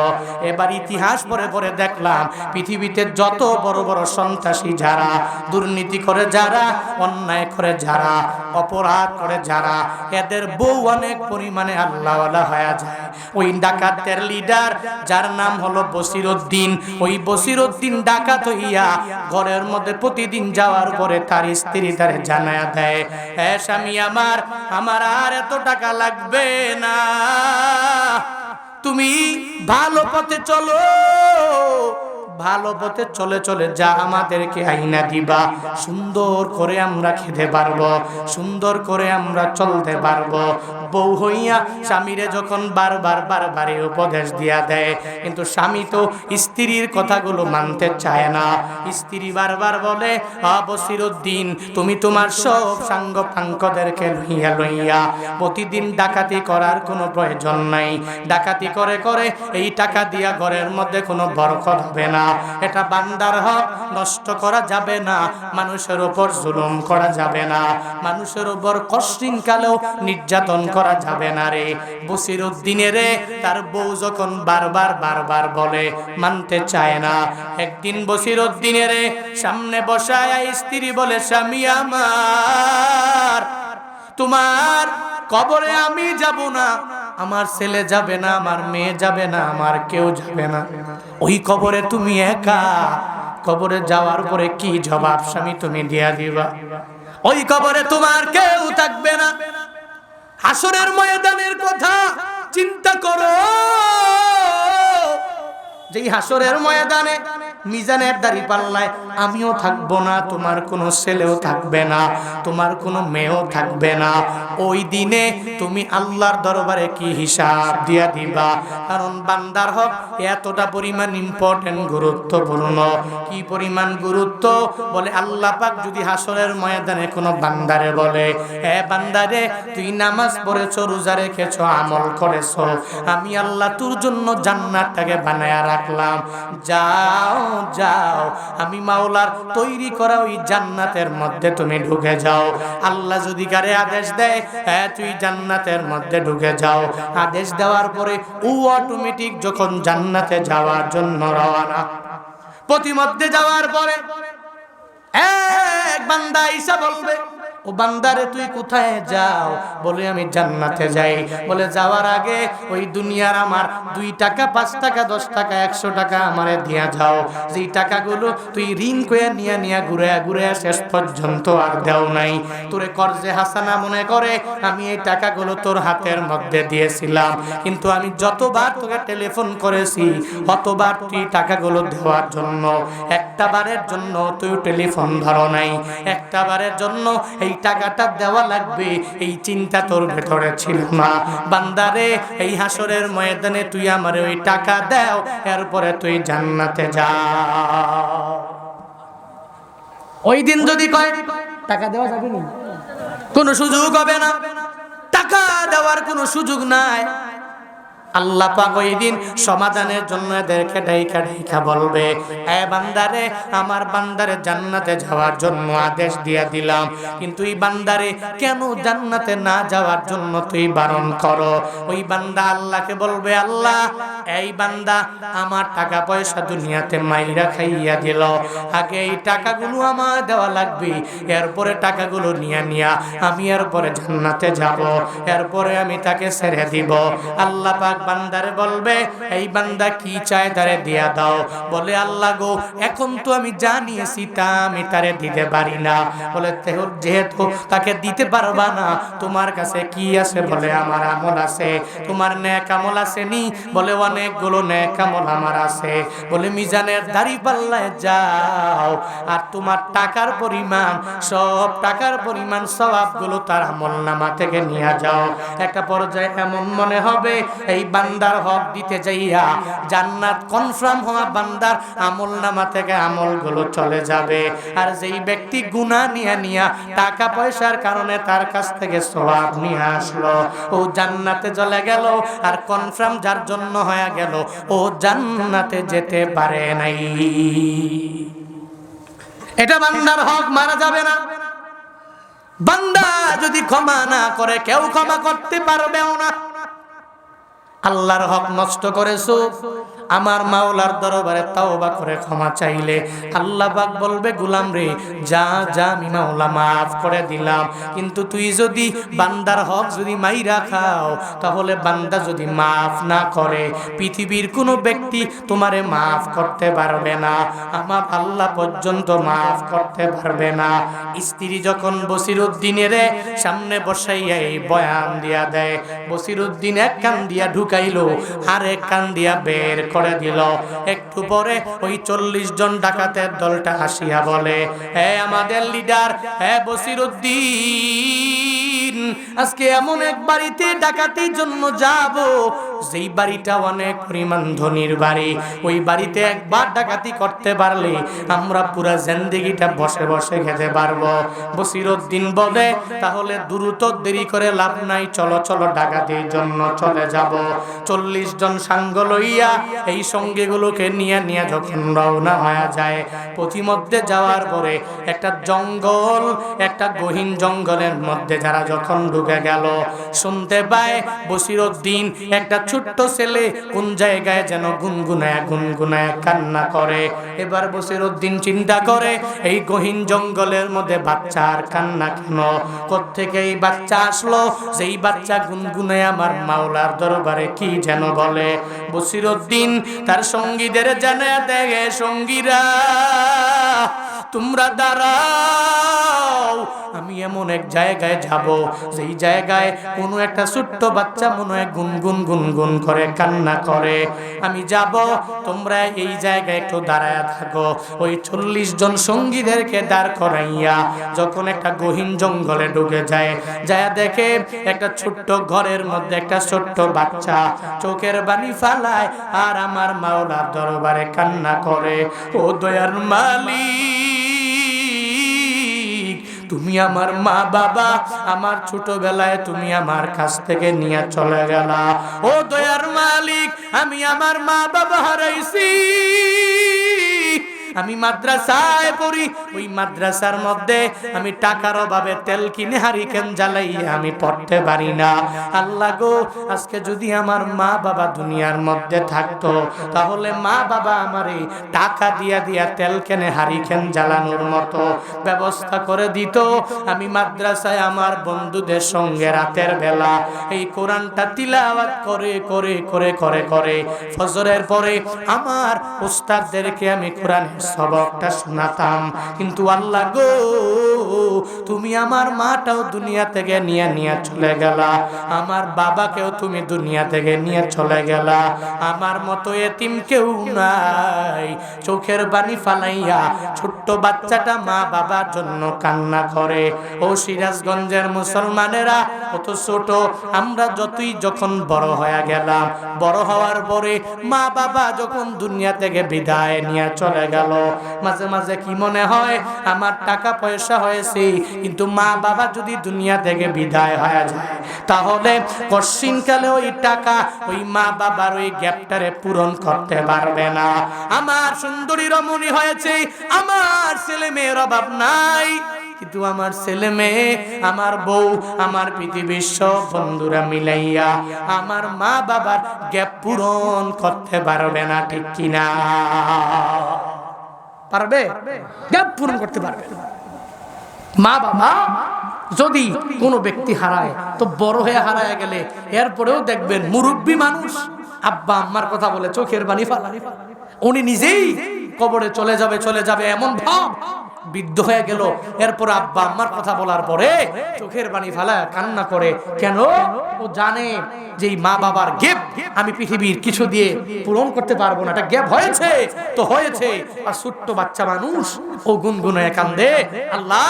এবার ইতিহাস পড়ে পড়ে দেখলাম পৃথিবীতে যত বড় বড় সন্ত্রাসী যারা, দুর্নীতি করে যারা, অন্যায় করে যারা, অপরাধ করে যারা, এদের বউ অনেক পরিমাণে আল্লাহওয়ালা হয়ে যায়। ওই ডাকাতের লিডার যার নাম হলো বসিরউদ্দিন, ওই বসিরউদ্দিন ডাকাত হইয়া ঘরের মধ্যে প্রতিদিন যাওয়ার পরে তার স্ত্রী তারে জানায়া দেয়, হ্যাঁ স্বামী আমার, আমার আর এত টাকা লাগবে না, তুমি ভালো পথে চলো, ভালো পথে চলে চলে যা আমাদেরকে আইনা দিবা, সুন্দর করে আমরা খেতে পারবো, সুন্দর করে আমরা চলতে পারবো। বউ হইয়া স্বামীরে যখন বারবার উপদেশ দিয়া দেয়, কিন্তু স্বামী তো স্ত্রীর কথাগুলো মানতে চায় না। স্ত্রী বারবার বলে, বসিরউদ্দিন তুমি তোমার সব সাঙ্গ পাঙ্কদেরকে লইয়া প্রতিদিন ডাকাতি করার কোনো প্রয়োজন নাই। ডাকাতি করে করে এই টাকা দিয়া ঘরের মধ্যে কোনো বরকত হবে না। এটা বান্দার হক, নষ্ট করা যাবে না, মানুষের উপর জুলুম করা যাবে না, মানুষের উপর কষ্টিনকালেও নির্যাতন করা যাবে না রে। বসিরউদ্দিনের তার বউ যখন বারবার বলে, মানতে চায় না। একদিন বসিরউদ্দিনের সামনে বসায় স্ত্রী বলে, স্বামী আমার, তোমার কবরে আমি যাব না, আমার ছেলে যাবে না, আমার মেয়ে যাবে না, আমার কেউ যাবে না। ওই কবরে তুমি একা। কবরে যাওয়ার পরে কি জবাব স্বামী তুমি দিয়া দিবা? ওই কবরে তোমার কেউ থাকবে না। হাসরের ময়দানের কথা চিন্তা করো। যেই হাসরের ময়দানে মিজানের দাঁড়িপাল্লায় আমিও থাকবো না, তোমার কোনো ছেলেও থাকবে না, তোমার কোনো মেয়েও থাকবে না। ওই দিনে তুমি আল্লাহর দরবারে কি হিসাব দিয়া দিবা? কারণ বান্দার হক এতটা পরিমাণ ইম্পর্টেন্ট, গুরুত্বপূর্ণ। কি পরিমাণ গুরুত্ব? বলে আল্লাহ পাক যদি হাসরের ময়দানে কোনো বান্দারে বলে, এ বান্দারে তুই নামাজ পড়েছো, রোজা রেখেছো, আমল করেছো, আমি আল্লাহ তোর জন্য জান্নাতটাকে বানায়া রাখলাম, যাও যাও আমি মাওলার তৈরি করা ওই জান্নাতের মধ্যে তুমি ঢুকে যাও। আল্লাহ যদি কারে আদেশ দেয়, হ্যাঁ তুই জান্নাতের মধ্যে ঢুকে যাও, আদেশ দেওয়ার পরে ও অটোমেটিক যখন জান্নাতে যাওয়ার জন্য রওনা, প্রতিমধ্যে যাওয়ার পরে এক বান্দা ঈসা বলবে, ও বান্দারে তুই কোথায় যাও? বলে আমি জান্নাতে যাই। বলে যাওয়ার আগে ওই দুনিয়ার আমার 2 টাকা, 5 টাকা, 10 টাকা, 100 টাকা আমারে দিয়া যাও। যেই টাকাগুলো তুই ঋণ করে নিয়ে ঘুরে ঘুরে শেষ পর্যন্ত আর দেও নাই, তোরে কর্জে হাসানা মনে করে আমি এই টাকাগুলো তোর হাতের মধ্যে দিয়েছিলাম, কিন্তু আমি যতবার তোকে টেলিফোন করেছি অতবার তুই টাকাগুলো দেওয়ার জন্য একটা বারের জন্য তুই টেলিফোন ধরো নাই, একটা বারের জন্য এই টাকাটা দেওয়া লাগবে এই চিন্তা তোর ভেতরে ছিল না। বান্দারে এই হাসরের ময়দানে তুই আমারে ওই টাকা দাও, এরপরে তুই জান্নাতে যা। ওই দিন যদি কয় টাকা দেওয়া যাবে না, কোনো সুযোগ হবে না, টাকা দেওয়ার কোনো সুযোগ নাই। আল্লাহ পাক ওই দিন সমাধানের জন্য এদেরকে ডাইকা ডাইকা বলবে, এ বান্দারে, আমার বান্দারে জান্নাতে যাওয়ার জন্য আদেশ দিয়া দিলাম, কিন্তু এই বান্দারে কেন জান্নাতে না যাওয়ার জন্য তুই বারণ করো? ওই বান্দা আল্লাহকে বলবে, আল্লাহ এই বান্দা আমার টাকা পয়সা দুনিয়াতে মাইরা খাইয়া দিল, আগে এই টাকাগুলো আমার দেওয়া লাগবে, এরপরে টাকাগুলো নিয়া আমি এরপরে জান্নাতে যাব, এরপরে আমি তাকে ছেড়ে দিব। আল্লাহ পাক বান্দারে বলবে, এই বান্দা কি চায় তারে দিয়া দাও। বলে আল্লাহ গো, এখন তো আমি জানিয়েছি তা আমি তারে দিতে পারি না। বলে যেহেতু তাকে দিতে পারবা না, তোমার কাছে কি আছে? বলে আমার আমল আছে। তোমার নেক আমল আছে নি? বলে অনেকগুলো নেক আমল আমার আছে। বলে মিজানের দাঁড়িপাল্লায় যাও আর তোমার টাকার পরিমাণ, সব টাকার পরিমাণ সওয়াবগুলো তার আমলনামা থেকে নিয়ে যাও। একটা পর্যায়ে এমন মনে হবে এই বান্দার হক দিতে যাইয়া জান্নাত কনফার্ম হওয়া বান্দার আমলনামা থেকে আমলগুলো চলে যাবে। আর যেই ব্যক্তি গুনাহ নিয়া টাকা পয়সার কারণে তার কাছ থেকে সওয়াব নিয়ে আসলো, ও জান্নাতে চলে গেল। আর কনফার্ম যার জন্য হয়ে গেল, ও জান্নাতে যেতে পারে নাই। এটা বান্দার হক, মারা যাবে না। বান্দা যদি ক্ষমা না করে, কেউ ক্ষমা করতে পারবেও না। আল্লাহর হক নষ্ট করেছো, আমার মাওলার দরবারে তাওবা করে ক্ষমা চাইলে আল্লাহ পাক বলবে, গোলাম রে যা যা, আমি মাওলা মাফ করে দিলাম। কিন্তু তুই যদি বান্দার হক যদি মাইরা খাও, তাহলে বান্দা যদি মাফ না করে, পৃথিবীর কোনো ব্যক্তি তোমারে মাফ করতে পারবে না, আমার আল্লাহ পর্যন্ত মাফ করতে পারবে না। স্ত্রী যখন বসিরউদ্দিনের সামনে বসাইয়া এই বয়ান দিয়া দেয়, বসিরউদ্দিন এক কান দিয়া ঢুকাইলো আর এক কান দিয়া বের করে দিল। একটু পরে ওই 40 জন ডাকাতের দলটা হাসিয়া বলে, হে আমাদের লিডার, হে বসিরউদ্দিন, আজকে এমন এক বাড়িতে ডাকাতির জন্য যাব, যেই বাড়িটা অনেক পরিমাণ ধনীর বাড়ি। ওই বাড়িতে একবার ডাকাতি করতে পারলে আমরা পুরা জিন্দেগিটা বসে বসে খেতে পারবো। বসিরউদ্দিন বলে, তাহলে দ্রুত দেরি করে লাভ নাই, চলো চলো ডাকাতির জন্য চলে যাব। 40 জন সাঙ্গ লইয়া এই সঙ্গীগুলোকে নিয়ে যখন রওনা হয়ে যায়, পথিমধ্যে যাওয়ার পরে একটা জঙ্গল, একটা গহীন জঙ্গলের মধ্যে যারা যখন যখন ঢুকে গেল, শুনতে পায় বসিরউদ্দিন একটা ছোট্ট ছেলে কোন জায়গায় যেন গুনগুনায় গুনগুনায় কান্না করে। এবার বসিরউদ্দিন চিন্তা করে এই গহীন জঙ্গলের মধ্যে বাচ্চার কান্না কেন, কোত্থেকে এই বাচ্চা আসলো, যেই বাচ্চা গুনগুনায় আমার মাওলার দরবারে কি যেন বলে। বসিরউদ্দিন তার সঙ্গীদের জানায় দেয়, সঙ্গীরা তোমরা দাঁড়াও, আমি এমন এক জায়গায় যাব যেই জায়গায় কোনো একটা ছোট্ট বাচ্চা মনে হয় গুনগুন গুনগুন করে কান্না করে। আমি যাব, তোমরা এই জায়গায় একটু দাঁড়ায় থাকো। ওই 40 জন সঙ্গীদেরকে দাঁড় করাইয়া যখন একটা গহীন জঙ্গলে ঢুকে যায়, যায় দেখে একটা ছোট্ট ঘরের মধ্যে একটা ছোট্ট বাচ্চা চোখের পানি ফালায় আর আমার মাওলার দরবারে কান্না করে। ও দয়ার মালিক, তুমি আমার মা বাবা, আমার ছোটবেলায় তুমি আমার কাছ থেকে নিয়ে চলে গেলা। ও দয়ার মালিক, আমি আমার মা বাবা হারাইছি, আমি মাদ্রাসায় পড়ি, ওই মাদ্রাসার মধ্যে আমি টাকার অভাবে তেল কিনে হারিকেন জ্বালাইয়া আমি পড়তে পারি না। আল্লাহ গো, আজকে যদি আমার মা বাবা দুনিয়ার মধ্যে থাকতো, তাহলে মা বাবা আমারে টাকা দিয়া দিয়া তেল কেনে হারিকেন জ্বালানোর মতো ব্যবস্থা করে দিত। আমি মাদ্রাসায় আমার বন্ধুদের সঙ্গে রাতের বেলা এই কোরআনটা তিলাওয়াত করে করে করে করে করে ফজরের পরে আমার উস্তাদদেরকে আমি কোরআনের সবকটা শোনাতাম। কিন্তু আল্লাহ গো, তুমি আমার মাটাও দুনিয়া থেকে নিয়ে চলে গেলা, আমার বাবাকেও তুমি দুনিয়া থেকে নিয়ে চলে গেলা, আমার মতো এতিম কেউ নাই। চোখের পানি ফালাইয়া ছোট্ট বাচ্চাটা মা বাবার জন্য কান্না করে। ও সিরাজগঞ্জের মুসলমানেরা, কত ছোট আমরা, যতই যখন বড় হয়ে গেলাম, বড় হওয়ার পরে মা বাবা যখন দুনিয়া থেকে বিদায় নিয়ে চলে গেল, মাঝে মাঝে কি মনে হয় আমার টাকা পয়সা হয়েছে, কিন্তু মা বাবা যদি দুনিয়া থেকে বিদায় হয়ে যায়, তাহলে কশিনকালে ওই টাকা ওই মা বাবার ওই গ্যাপটারে পূরণ করতে পারবে না। আমার সুন্দরী রমণী হয়েছে, আমার ছেলে মেয়ের অভাব নাই, কিন্তু আমার ছেলে মেয়ে, আমার বউ, আমার পৃথিবীর সব বন্ধুরা মিলাইয়া আমার মা বাবার গ্যাপ পূরণ করতে পারবে না, ঠিক কিনা? পারবে? গ্যাপ পূরণ করতে পারবে। মা বাবা যদি কোনো ব্যক্তি হারায়, তো বড় হয়ে হারায় গেলে এরপরেও দেখবেন মুরব্বী মানুষ আব্বা আম্মার কথা বলে চোখের পানি ফালায়, উনি নিজেই কবরে চলে যাবে এমন ভাব, বৃদ্ধ হয়ে গেল, এরপর আব্বা আম্মার কথা বলার পরে চোখের পানি ফেলা কান্না করে। কেন? ও জানে যে মা বাবার গ্যাপ আমি পৃথিবীর কিছু দিয়ে পূরণ করতে পারবো না। এটা গ্যাপ হয়েছে তো হয়েছে। আর ছোট্ট বাচ্চা মানুষ ও গুনগুনায় কান্দে, আল্লাহ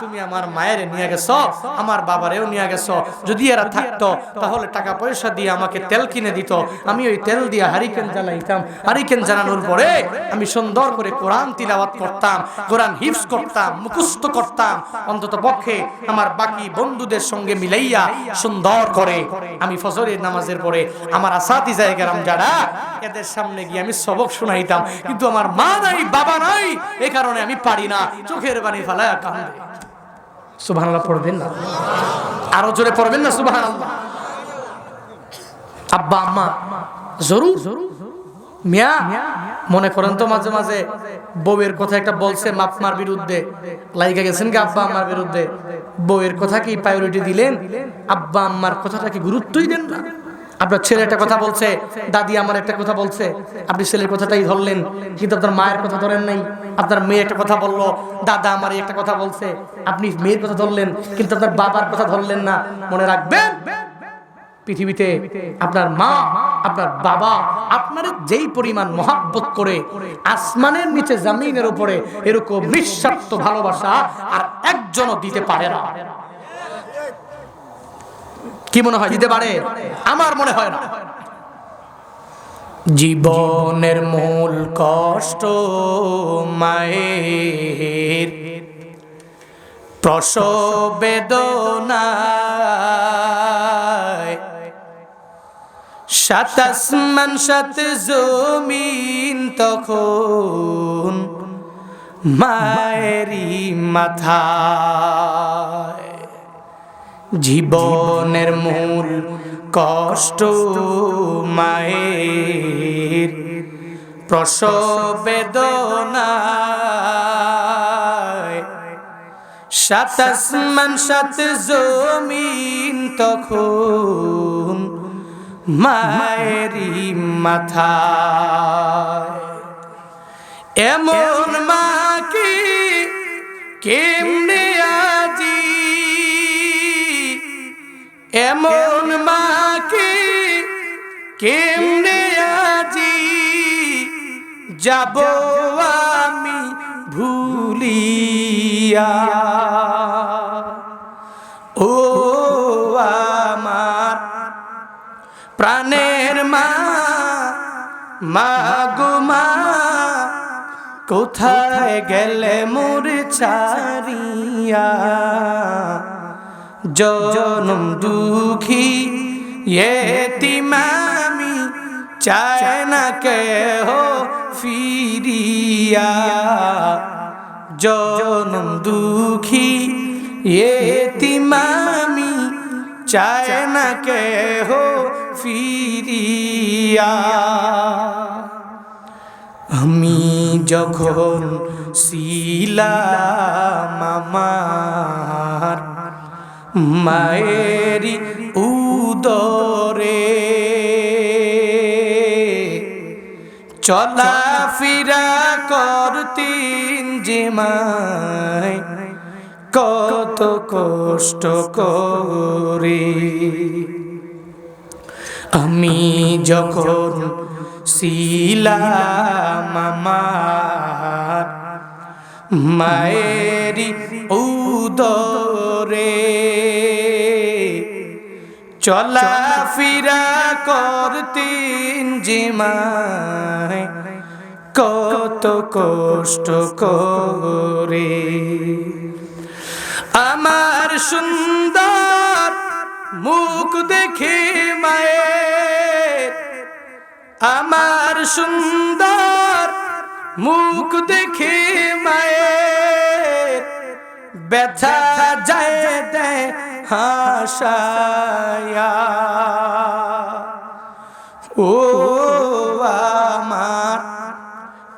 তুমি আমার মায়ের নিয়ে গেছো, আমার বাবারেও নিয়ে গেছো, যদি এরা থাকতো তাহলে টাকা পয়সা দিয়ে আমাকে তেল কিনে দিত, আমি ওই তেল দিয়ে হারিকেন জ্বালাইতাম, হারিকেন জ্বালানোর পরে আমি সুন্দর করে কোরআন তিলাওয়াত করতাম, কোরআন হিফজ করতাম, মুখস্থ করতাম, অন্তত পক্ষে আমার বাকি বন্ধুদের সঙ্গে মিলাইয়া সুন্দর করে আমি ফজরের নামাজের পরে আমার আসাতিজায়ে কেরাম যারা, এদের সামনে গিয়ে আমি সবক শোনাইতাম। কিন্তু আমার মা নাই, বাবা নাই, এই কারণে আমি পারি না, চোখের পানি ফেলায় কান্দে। সুবহানাল্লাহ পড়বেন না? আরো জোরে পড়বেন না সুবহানাল্লাহ? আব্বা আম্মা জরুর মিয়া মনে করেন তো মাঝে মাঝে বউয়ের কথা একটা বলছে মাপমার বিরুদ্ধে, লাইগা গেছেন কি আব্বা আম্মার বিরুদ্ধে, বউয়ের কথা কি প্রায়োরিটি দিলেন, আব্বা আম্মার কথাটা কি গুরুত্বই দেন না? আপনার ছেলে একটা কথা বলছে, দাদি আমার একটা কথা বলছে, আপনি ছেলের কথাটাই ধরলেন, কিন্তু আপনার মায়ের কথা ধরেন নাই। আপনার মেয়ে একটা কথা বললো, দাদা আমার একটা কথা বলছে, আপনি মেয়ের কথা ধরলেন, কিন্তু আপনার বাবার কথা ধরলেন না। মনে রাখবেন, পৃথিবীতে আপনার মা, আপনার বাবা আপনার যেই পরিমাণ মহাব্বত করে, আসমানের নিচে জমিনের উপরে এরকম নিঃস্বার্থ ভালোবাসা আর একজনও দিতে পারে না। কি মনে হয় দিতে পারে? আমার মনে হয় না। জীবনের মূল কষ্ট মায়ের, প্রসব বেদনায়, সাত আসমান সাত জমিন তখন মায়েরই মাথায়। জীবনের মূল কষ্ট মায়ের প্রসব বেদনায়, সাত আসমান সাত জমিন তখন মায়েরই মাথায়। এমন মা কি কেমনে আজি, এমন মা কি কেমনে আজি যাব আমি ভুলিয়া। ও আমার প্রাণের মা, মা গো মা, কোথায় গেলে মোর ছাড়িয়া। জনম দুঃখী এতিম আমি, চায় না কেহ ফিরিয়া। জনম দুঃখী এতিম আমি, চায় না কেহ ফিরিয়া। আমি যখন ছিলাম আমার মায়েরি উদরে, চলাফেরা করতেন যে মায় কত কষ্ট করে। আমি যখন ছিলাম আমার মায়েরি উদরে, চলাফেরা করতেন যে মায় কত কষ্ট করে। আমার সুন্দর মুখ দেখে মায়ের, আমার সুন্দর মুখ দেখে মায়ের ব্যথা যায় দেয় হাসায়া। ও আমার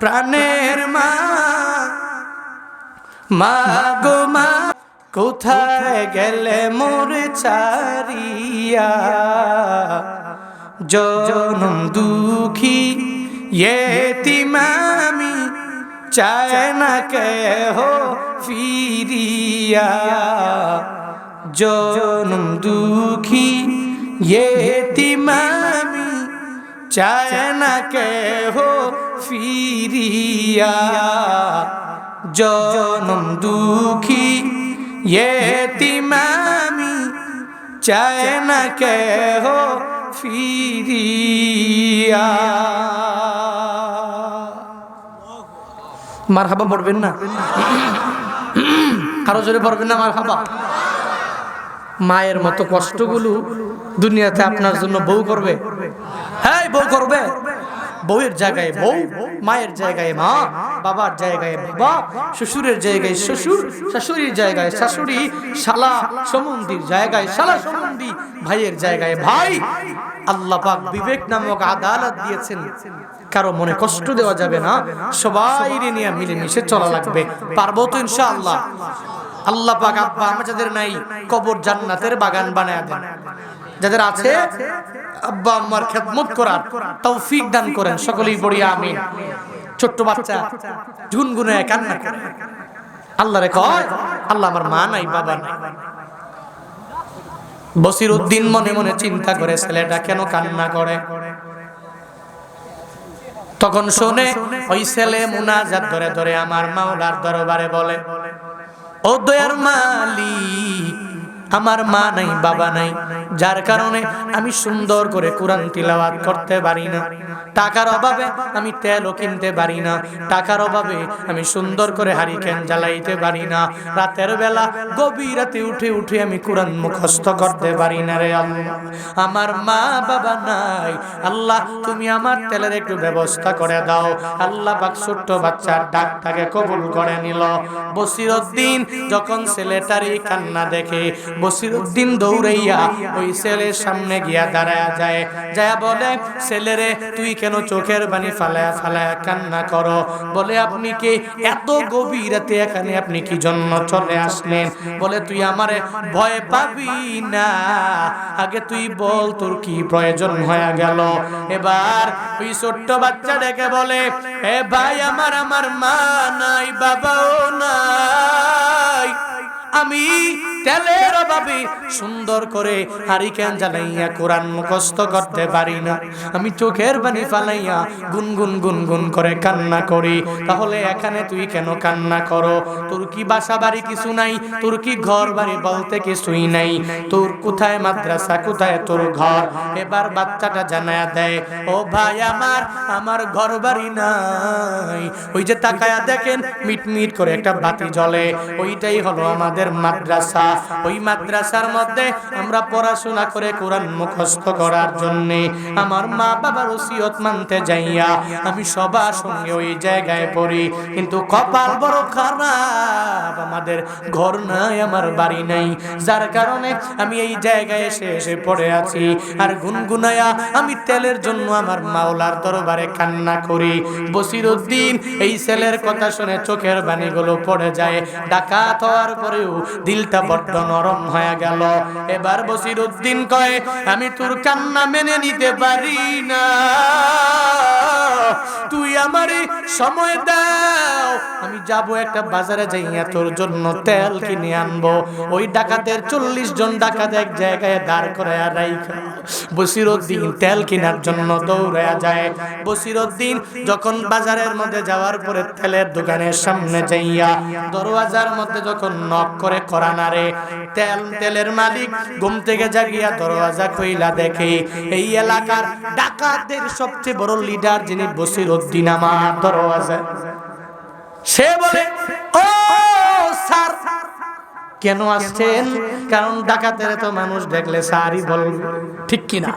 প্রাণের মা, মা গো মা, কোথায় গেলে মোর ছাড়িয়া। জনম দুঃখী এতিম আমি, চায় না কেহ ফিরিয়া। জনম দুঃখী এতিম আমি, চায় না কেহ ফিরিয়া। জনম দুঃখী এতিম আমি, চায় না কেহ ফিরিয়া। মারহাবা পড়বেন না? আরো জোরে পড়বেন না মারহাবা? মায়ের মতো কষ্টগুলো দুনিয়াতে আপনার জন্য বউ করবে? হ্যাঁ, বউ করবে। বউয়ের জায়গায় বউ, মায়ের জায়গায় মা, বাবার জায়গায় বাবা, শ্বশুরের জায়গায় শ্বশুর, শাশুড়ির জায়গায় শাশুড়ি, শালা সম্বন্ধীর জায়গায় শালা সম্বন্ধী, ভাইয়ের জায়গায় ভাই। আল্লাহ পাক বিবেক নামক আদালত দিয়েছেন। কারো মনে কষ্ট দেওয়া যাবে না, সবাই নিয়ে মিলেমিশে চলা লাগবে। পারবো তো ইনশাআল্লাহ? আল্লাহ পাক আব্বা আম্মা যাদের নাই, কবর জান্নাতের বাগান বানায় দেন। যাদের আছে, আব্বা আম্মার খেদমত করার তৌফিক দান করেন। সকলেই পড়ি আমিন। ছোট্ট বাচ্চা গুনগুনে কান্না করে, আল্লাহরে কয়, আল্লাহ আমার মা নাই, বাবা নাই। বসির উদ্দিন মনে মনে চিন্তা করে, ছেলেটা কেন কান্না করে। তখন শুনে ওই ছেলে মুনাজাত ধরে ধরে আমার মাওলার দরবারে বলে, ও দয়ার মালিক, আমার মা নাই, বাবা নাই, যার কারণে আমি সুন্দর করে কোরআন তিলাওয়াত করতে পারি না। টাকার অভাবে আমি তেলও কিনতে পারি না, টাকার অভাবে আমি সুন্দর করে হারিকেন জ্বালাইতে পারি না, রাতের বেলা গভীর রাতে উঠে উঠে আমি কোরআন মুখস্থ করতে পারি না রে আল্লাহ। আমার মা বাবা নাই, আল্লাহ তুমি আমার তেলের একটু ব্যবস্থা করে দাও। আল্লাহ পাক ছোট্ট বাচ্চার ডাকটাকে কবুল করে নিল। বসিরউদ্দিন যখন ছেলেটারই কান্না দেখে বসিরউদ্দিন দৌড়াইয়া ওই ছেলের সামনে গিয়া দাঁড়ায়া যায়, যায় বলে, ছেলেরে তুই কেন চোখের পানি ফালায়া ফালায়া কান্না করো? বলে, আপনি কি এত গভীর রাতে এখানে আপনি কি জন্য চলে আসলেন? বলে, তুই আমারে ভয় পাবি না, আগে তুই বল তোর কি প্রয়োজন হয়ে গেল। এবার ওই ছোট্ট বাচ্চা ডেকে বলে, এ ভাই আমার মা নাই, বাবাও নাই, আমি তেলের অভাবে সুন্দর করে হারিকেন জ্বালাইয়া কোরআন মুখস্থ করতে পারি না, আমি চোখের পানি ফালাইয়া গুনগুন গুনগুন করে কান্না করি। তাহলে এখানে তুই কেন কান্না করো? তোর কি বাসা বাড়ি কিছু নাই? তোর কি ঘর বাড়ি বলতে কিছুই নাই? তোর কোথায় মাদ্রাসা, কোথায় তোর ঘর? এবার বাচ্চাটা জানায়া দেয়, ও ভাই আমার ঘর বাড়ি নাই, ওই যে তাকায়া দেখেন মিটমিট করে একটা বাতি জ্বলে, ওইটাই হলো আমাদের মাদ্রাসা। ওই মাদ্রাসার মধ্যে আমরা পড়াশোনা করে কোরআন মুখস্থ করার জন্য আমার মা বাবার ওসিয়ত মানতে যাইয়া আমি সবার সঙ্গে ওই জায়গায় পড়ি, কিন্তু কপাল বড় খারাপ, আমাদের ঘর নাই, আমার বাড়ি নাই, যার কারণে আমি এই জায়গায় এসে এসে পড়ে আছি আর গুনগুনায়া আমি তেলের জন্য আমার মাওলার দরবারে কান্না করি। বসিরউদ্দিন এই ছেলের কথা শুনে চোখের পানিগুলো পড়ে যায়। ডাকাত হওয়ার পরেও দিলটা বড্ড নরম হয়ে গেল। এবার বসিরউদ্দিন কয়, আমি তোর কান্না মেনে নিতে পারি না, তুই আমারে সময় দাও, আমি যাব একটা বাজারে যাইয়া তোর জন্য তেল কিনে আনবো। ওই ডাকাতের 40 জন ডাকাত এক জায়গায় দাঁড় করায়া রাইখা বসিরউদ্দিন তেল কেনার জন্য দৌড়ায়া যায়। বসিরউদ্দিন যখন বাজারের মধ্যে যাওয়ার পরে তেলের দোকানের সামনে যাইয়া দরওয়াজার মধ্যে যখন নক করে করানারে, তেলের মালিক ঘুম থেকে জাগিয়া দরওয়াজা খুইলা দেখে এই এলাকার ডাকাতদের সবচেয়ে বড় লিডার যিনি বসিরউদ্দিন আমার দরওয়াজা। সে বলে, ও স্যার কেন আসছেন? কারণ ডাকাতের তো মানুষ দেখলে স্যারই বলবে, ঠিক কিনা?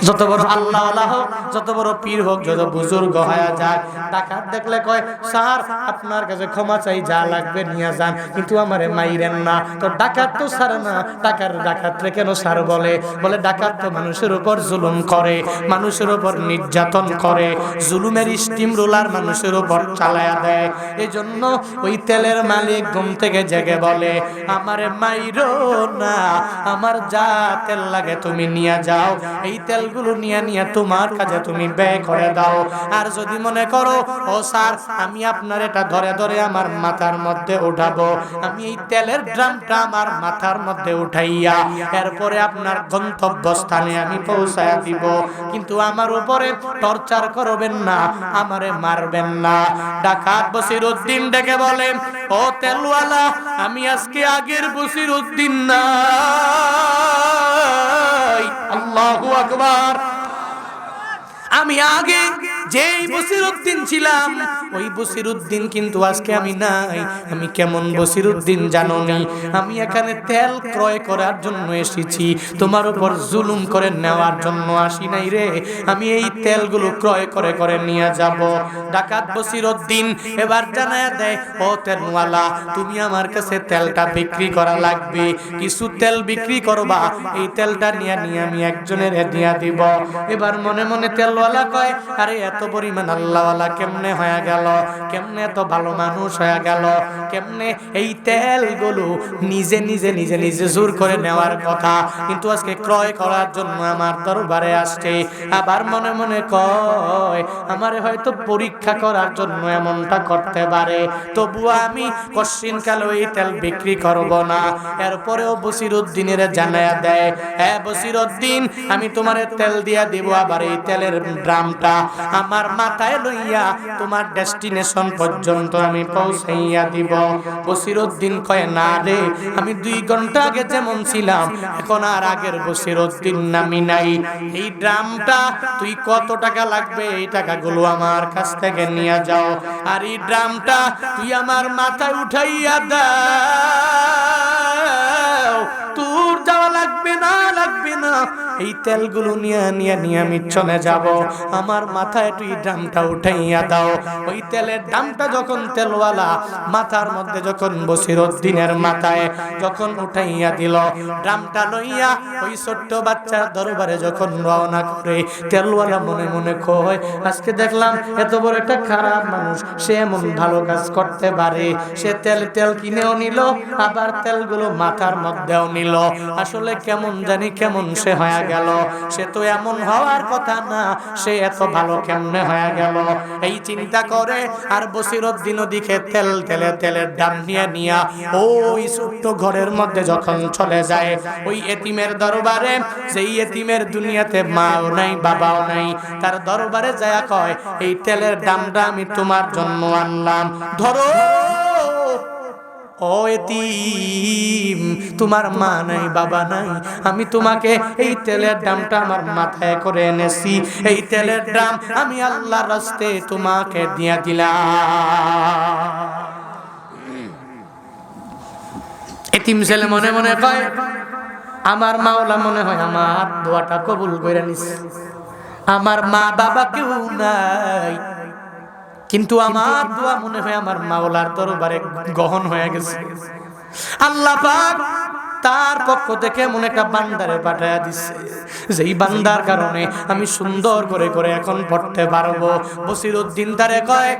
যত বড় আল্লাহ হোক, যত বড় পীর হোক, যত বুজুর্গ হয়ে যায়, ডাকাত দেখলে কয়, স্যার আপনার কাছে ক্ষমা চাই, যা লাগবে নিয়ে যান, কিন্তু আমারে মাইরেন না। তো ডাকাত তো স্যার না, ডাকাতরে কেন স্যার বলে? বলে ডাকাত তো মানুষের উপর জুলুম করে, মানুষের উপর নির্যাতন করে, জুলুমের স্টিম রোলার মানুষের উপর চালায়া দেয়। এই জন্য ওই তেলের মালিক ঘুম থেকে জেগে বলে, আমারে মাইরো না, আমার যা তেল লাগে তুমি নিয়ে যাও, এই তেলগুলো নিয়ে তোমার কাজে তুমি ব্যয় করে দাও। আর যদি মনে করো, ও স্যার আমি আপনার এটা ধরে ধরে আমার মাথার মধ্যে উঠাবো, আমি এই তেলের ড্রামটা আমার মাথার মধ্যে উঠাইয়া এরপরে আপনার গন্তব্যস্থানে আমি পৌঁছায়া দিব, কিন্তু আমার উপরে টর্চার করবেন না, আমারে মারবেন না। ডাকাত বসিরউদ্দিন ডেকে বলে, ও তেলওয়ালা, আমি আজকে আগের বসিরউদ্দিন নাই। আল্লাহু আকবার। আমি আগে যেই বসিরউদ্দিন ছিলাম ওই বসিরউদ্দিন কিন্তু আজকে আমি নাই। আমি কেমন বসিরউদ্দিন জানো নি? আমি এখানে তেল ক্রয় করার জন্য এসেছি, তোমার উপর জুলুম করে নেওয়ার জন্য আসি নাই রে। আমি এই তেলগুলো ক্রয় করে করে নিয়ে যাব। ডাকাত বসিরউদ্দিন এবার জানায়া দেয়, ও তেলওয়ালা, তুমি আমার কাছে তেলটা বিক্রি করা লাগবে, কিছু তেল বিক্রি করবা, এই তেলটা নিয়ে আমি একজনের দিয়া দিব। এবার মনে মনে তেলওয়ালা কয়, আরে এত পরিমাণ আল্লাহওয়ালা কেমনে হয়ে গেল, কেমনে এত ভালো মানুষ হয়ে গেল, কেমনে এই তেলগুলো নিজে নিজে নিজে নিজে জোর করে নেওয়ার কথা, কিন্তু আজকে ক্রয় করার জন্য আমার দরবারে আসছে। আবার মনে মনে কয়, আমারে হয়তো পরীক্ষা করার জন্য এমনটা করতে পারে, তবু আমি কশিনকালে এই তেল বিক্রি করব না। এরপরেও বসিরউদ্দিনের জানায়া দেয়, হ্যাঁ বসিরউদ্দিন, আমি তোমারে তেল দিয়া দিব, আবার এই তেলের ড্রামটা আমার মাথায় লইয়া তোমার ডেস্টিনেশন পর্যন্ত আমি পৌঁছাইয়া দিব। বসিরউদ্দিন কয়, না রে, আমি 2 ঘন্টা আগে যেমন ছিলাম এখন আর আগের বসিরউদ্দিন নামি নাই। এই ড্রামটা তুই কত টাকা লাগবে এই টাকাগুলো আমার কাছ থেকে নিয়ে যাও, আর এই ড্রামটা তুই আমার মাথায় উঠাইয়া দাও, তোর যাওয়া লাগবে লাগবে না, লাগবে না, এই তেলগুলো নিয়ে নিয়ে নিয়ে আমি চলে যাব। আমার মাথায় তুই ড্রামটা উঠাইয়া দাও। ওই তেলের ড্রামটা যখন তেলওয়ালা মাথার মধ্যে যখন বসিরউদ্দিনের মাথায় যখন উঠাইয়া দিল, ড্রামটা লইয়া ওই ছোট্ট বাচ্চার দরবারে যখন রওনা করে, তেলওয়ালা মনে মনে কয়, আজকে দেখলাম এত বড় একটা খারাপ মানুষ, সে এমন ভালো কাজ করতে পারে। সে তেল কিনেও নিল, আবার তেলগুলো মাথার মধ্যেও নিল। আসলে কেমন জানি কেমন সে হয়ে গেল। সে তো এমন হওয়ার কথা না, সে এত ভালো কেমনে হয়ে গেল? এই চিন্তা করে আর বসিরউদ্দিন ওদিকে তেলের দাম নিয়ে ওই ছোট্ট ঘরের মধ্যে যখন চলে যায়, ওই এতিমের দরবারে, যেই এতিমের দুনিয়াতে মাও নাই বাবাও নাই, তার দরবারে যায় কয়, এই তেলের দামটা আমি তোমার জন্য আনলাম, ধরো। ও এতিম, তোমার মা নাই বাবা নাই, আমি তোমাকে এই তেলের দামটা আমার মাথায় করে এনেছি। এই তেলের দাম আমি আল্লাহর রাস্তে তোমাকে দিয়ে দিলাম। এতিম ছেলে মনে মনে কয়, আমার মাওলা মনে হয় আমার দোয়াটা কবুল করে নিছে। আমার মা বাবা কেউ নাই, কিন্তু আমার দোয়া মনে হয় আমার মাওলার দরবারে গ্রহণ হয়ে গেছে। আল্লাহ পাক তার পক্ষ থেকে এমন একটা বান্দারে পাঠায়া দিচ্ছে, যেই বান্দার কারণে আমি সুন্দর করে করে এখন পড়তে পারবো। বসিরউদ্দিন তারে কয়,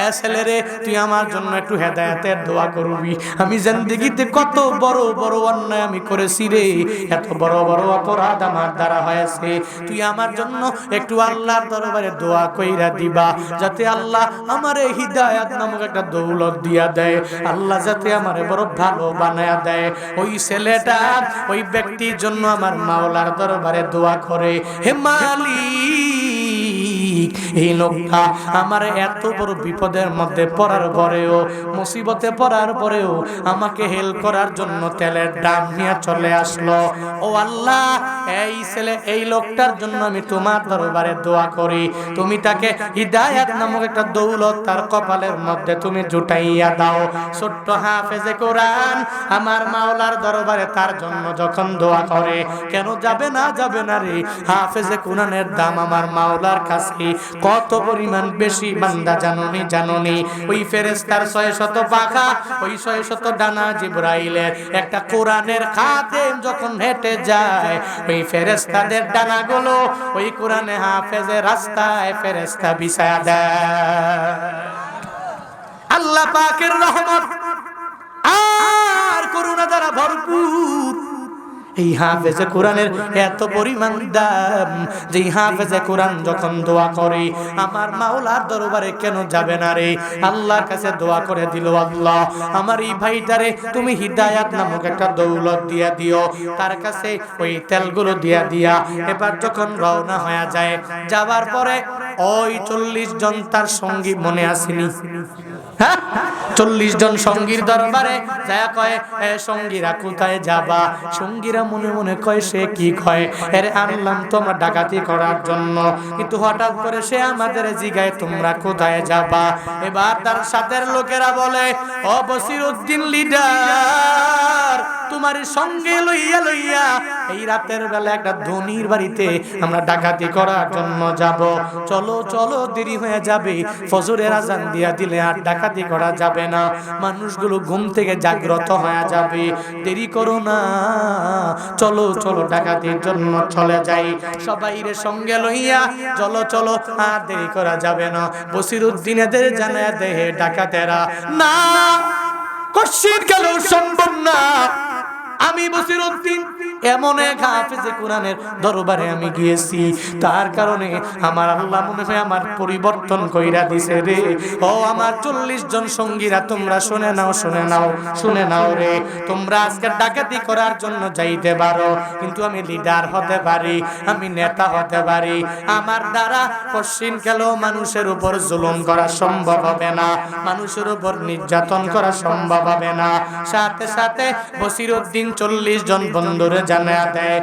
এ ছেলে রে, তুই আমার জন্য একটু হেদায়েতের দোয়া করবি। আমি জিন্দেগিতে কত বড় বড় অন্যায় আমি করেছি রে, এত বড় বড় অপরাধ আমার দ্বারা হয়েছে। তুই আমার জন্য একটু আল্লাহর দরবারে দোয়া কইরা দিবা, যাতে আল্লাহ আমারে হিদায়াত নামক একটা দৌলত দিয়া দেয়, আল্লাহ যাতে আমারে বড় ভালো বানায়া দেয়। ওই ছেলেটা ওই ব্যক্তির জন্য আমার মাওলার দরবারে দোয়া করে, হে মালিক, এই লোকটা আমার এত বড় বিপদের মধ্যে পড়ার পরেও, মুসিবতে পড়ার পরেও আমাকে হেল্প করার জন্য তেলের দাম নিয়ে চলে আসলো। ও আল্লাহ, এই ছেলে, এই লোকটার জন্য আমি তোমার দরবারে দোয়া করি, তুমি তাকে হিদায়াত নামক একটা দৌলত তার কপালের মধ্যে তুমি জুটাইয়া দাও। ছোট্ট হাফেজে কোরআন আমার মাওলার দরবারে তার জন্য যখন দোয়া করে, কেন যাবে না, যাবে না রে। হাফেজে কোরআনের দাম আমার মাওলার কাছে কত পরিমাণ বেশি, বান্দা জাননি জাননি। ওই ফেরেশতার 600 পাখা, ওই 600 ডানা, জিবরাইলের একটা কোরআনের খাদেম যখন হেঁটে যায়, ওই ফেরেশতাদের ডানাগুলো ওই কোরআনে হাফেজের রাস্তায় ফেরেশতা বিছায়া দেয়। আল্লাহ পাকের রহমত আর করুণা দ্বারা ভরপুর এই হাফেজে কোরআনের এত পরিমাণ দাম, যে হাফেজে কোরআন যখন দোয়া করে আমার মাওলার দরবারে কেন যাবে না রে? আল্লাহর কাছে দোয়া করে দিল, আল্লাহ আমার এই ভাইটারে তুমি হিদায়াত নামক একটা দৌলত দিয়া দিও, তার কাছে ওই তেলগুলো দিয়া এবার যখন রওনা হয়ে যায়, যাওয়ার পরে ওই 40 জন তার সঙ্গী মনে আসেনি, হ্যাঁ 40 জন সঙ্গীর দরবারে যায় কয়, এ সঙ্গীরা কোথায় যাবা? সঙ্গীরা মনে মনে কয়, সে কি কয়, আরে আনলাম তোমরা ডাকাতি করার জন্য, কিন্তু হঠাৎ করে সে আমাদের জিগায় তোমরা কোথায় যাবা? এবার তার সাথের লোকেরা বলে, ও বসিরউদ্দিন লিডার, তোমার সঙ্গে লইয়া লইয়া এই রাতের বেলা একটা ধনির বাড়িতে আমরা ডাকাতি করার জন্য যাব। চলো চলো, দেরি হয়ে যাবে, ফজরের আজান দিয়া দিলে আর ডাকাতি করা যাবে না, মানুষগুলো ঘুম থেকে জাগ্রত হয়ে যাবে, দেরি করো না, চলো চলো ডাকাতির জন্য চলে যাই। সবাই রে সঙ্গে লইয়া চলো চলো, আর দেরি করা যাবে না। বসিরউদ্দিনেদের জানায়া দেহে ডাকাতেরা, না কশিন গেল সম্ভব না, আমি বসিরউদ্দিন এমন এক হাফেজে কোরআনের দরবারে আমি গিয়েছি, তার কারণে আমার আল্লাহ মনে হয় আমার পরিবর্তন কইরা দিছে রে। ও আমার 40 জন সঙ্গীরা, তোমরা শুনে নাও, শুনে নাও, শুনে নাও রে, তোমরা আজকে ডাকাতি করার জন্য যাইতে পারো, কিন্তু আমি লিডার হতে পারি, আমি নেতা হতে পারি, আমার দ্বারা কশিন গেল মানুষের উপর জুলুম করা সম্ভব হবে না, মানুষের উপর নির্যাতন করা সম্ভব হবে না। সাথে সাথে বসিরউদ্দিন 40 জন বন্ধুরে জানায়া দেয়,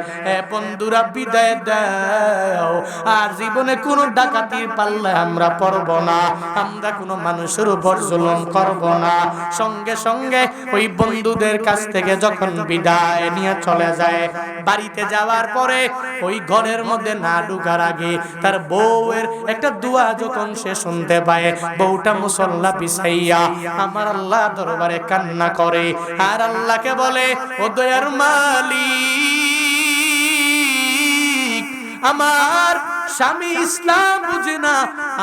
বন্ধুরা বিদায় দাও, আর জীবনে কোনো ডাকাতির পাল্লায় আমরা পড়ব না, আমরা কোনো মানুষের উপর জুলুম করব না। সঙ্গে সঙ্গে ওই বন্ধুদের কাছ থেকে যখন বিদায় নিয়ে চলে যায়, বাড়িতে যাওয়ার পরে ওই ঘরের মধ্যে না ঢোকার আগে তার বউয়ের একটা দোয়া যখন সে শুনতে পায়, বউটা মুসল্লা বিছাইয়া আমার আল্লাহ দরবারে কান্না করে আর আল্লাহকে বলে, ও দয়ার মালিক, আমার স্বামী ইসলাম বুঝে না,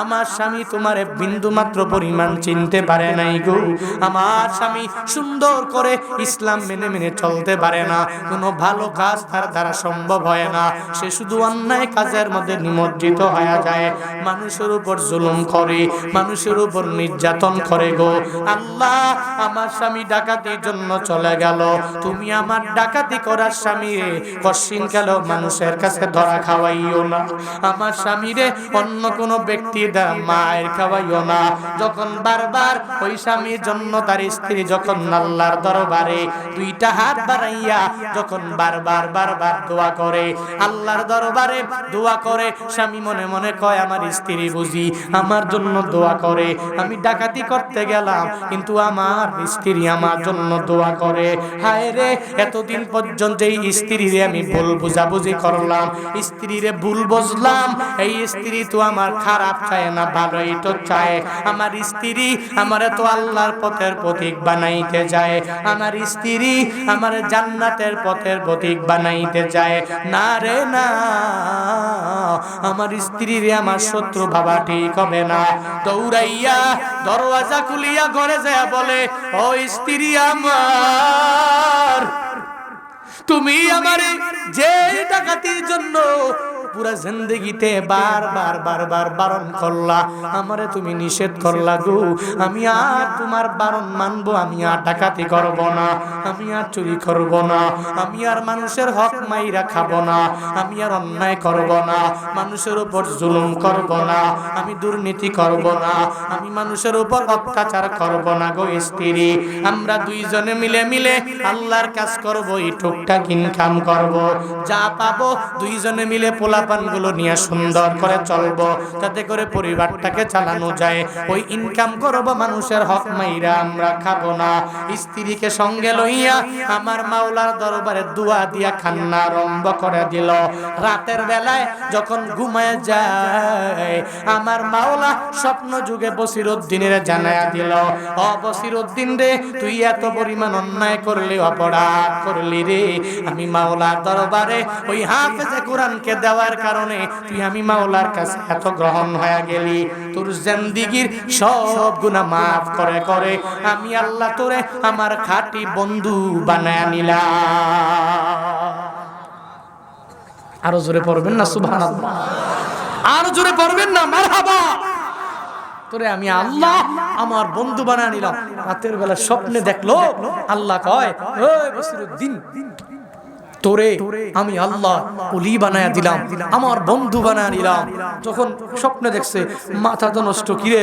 আমার স্বামী তোমার বিন্দু মাত্র পরিমাণ চিনতে পারে নাই গো, আমার স্বামী সুন্দর করে ইসলাম মেনে মেনে চলতে পারে না, কোনো ভালো কাজ তার দ্বারা সম্ভব হয় না, সে শুধু অন্যায় কাজের মধ্যে নিমজ্জিত হয়ে যায়, মানুষের উপর জুলুম করে, মানুষের উপর নির্যাতন করে গো আল্লাহ, আমার স্বামী ডাকাতির জন্য চলে গেল, তুমি আমার ডাকাতি করার স্বামী কশিন গেল মানুষের কাছে ধরা খাওয়াইও না, আমার স্বামীরে অন্য কোন ব্যক্তি মায়ের খাওয়াইও না। যখন বারবার ওই স্বামীর জন্য তার স্ত্রী যখন আল্লাহর দরবারে দুইটা হাত বাড়াইয়া যখন বারবার দোয়া করে, আল্লাহর দরবারে দোয়া করে, স্বামী মনে মনে কয় আমার স্ত্রী বুঝি আমার জন্য দোয়া করে, আমি ডাকাতি করতে গেলাম কিন্তু আমার স্ত্রী আমার জন্য দোয়া করে, হায় রে এতদিন পর্যন্ত এই স্ত্রীরে আমি ভুল বুঝাবুঝি করলাম, স্ত্রীরে ভুল বুঝলাম, এই স্ত্রী তো আমার খারাপ চায় না, ভালোই তো চায়, আমার স্ত্রী আমারে তো আল্লাহর পথের প্রতীক বানাইতে যায়, আমার স্ত্রী আমার জান্নাতের পথের প্রতীক বানাইতে যায়, না রে না, আমার স্ত্রী রে আমার শত্রু ভাবা ঠিক হবে না, দৌড়াইয়া দরওয়াজা খুলিয়া ঘরে যায় বলে, ও স্ত্রী আমার, তুমি আমারে যে ডাকাতির জন্য পুরা জিন্দেগিতে বারবার বারণ করলা, আমারে তুমি নিষেধ করলা গো, আমি আর তোমার বারণ মানবো, আমি আর ডাকাতি করব না, আমি আর চুরি করব না, আমি আর মানুষের হক মাইরা খাবো না, আমি আর অন্যায় করব না, মানুষের উপর জুলুম করব না, আমি দুর্নীতি করব না, আমি মানুষের উপর অত্যাচার করব না গো স্ত্রী, আমরা দুইজনে মিলে আল্লাহর কাজ করব, এই টুকটাক ইনকাম করব, যা পাবো দুইজনে মিলে পোলাপানগুলো নিয়ে সুন্দর করে চলবো, যাতে করে পরিবারটাকে চালানো যায়, ওই ইনকাম করব, মানুষের হক মাইরা আমরা খাবো না। স্ত্রীকে সঙ্গে লইয়া আমার মাওলার দরবারে দোয়া দিয়া কান্না আরম্ভ করে দিল। রাতের বেলায় যখন ঘুমায় যায়, আমার মাওলা স্বপ্ন যুগে বসিরউদ্দিনের জানায়া দিল, ও বসিরউদ্দিন রে, তুই এত পরিমাণ অন্যায় করলি, অপরাধ করলি রে, আমি মাওলার দরবারে ওই হাফেজে কোরআনকে দেওয়ার কারণে তুই আমি মাওলার কাছে এত গ্রহণ হয়ে গেলি, তোর জিন্দেগীর সব গুনাহ মাফ করে করে আমি আল্লাহ তোরে আমার খাঁটি বন্ধু বানায়া নিলাম। আরো জোরে পড়বেন না সুবহানাল্লাহ, আরো জোরে পড়বেন না মারহাবা। তোরে আমি আল্লাহ আমার বন্ধু বানায়া নিলাম। রাতের বেলা স্বপ্নে দেখলো, আল্লাহ কয়, ওই বসিরউদ্দিন, তোরে আমি আল্লাহ ওলি বানায়া দিলাম, আমার বন্ধু বানায়া নিলাম। যখন স্বপ্নে দেখছে, মাথা তো নষ্ট, কিরে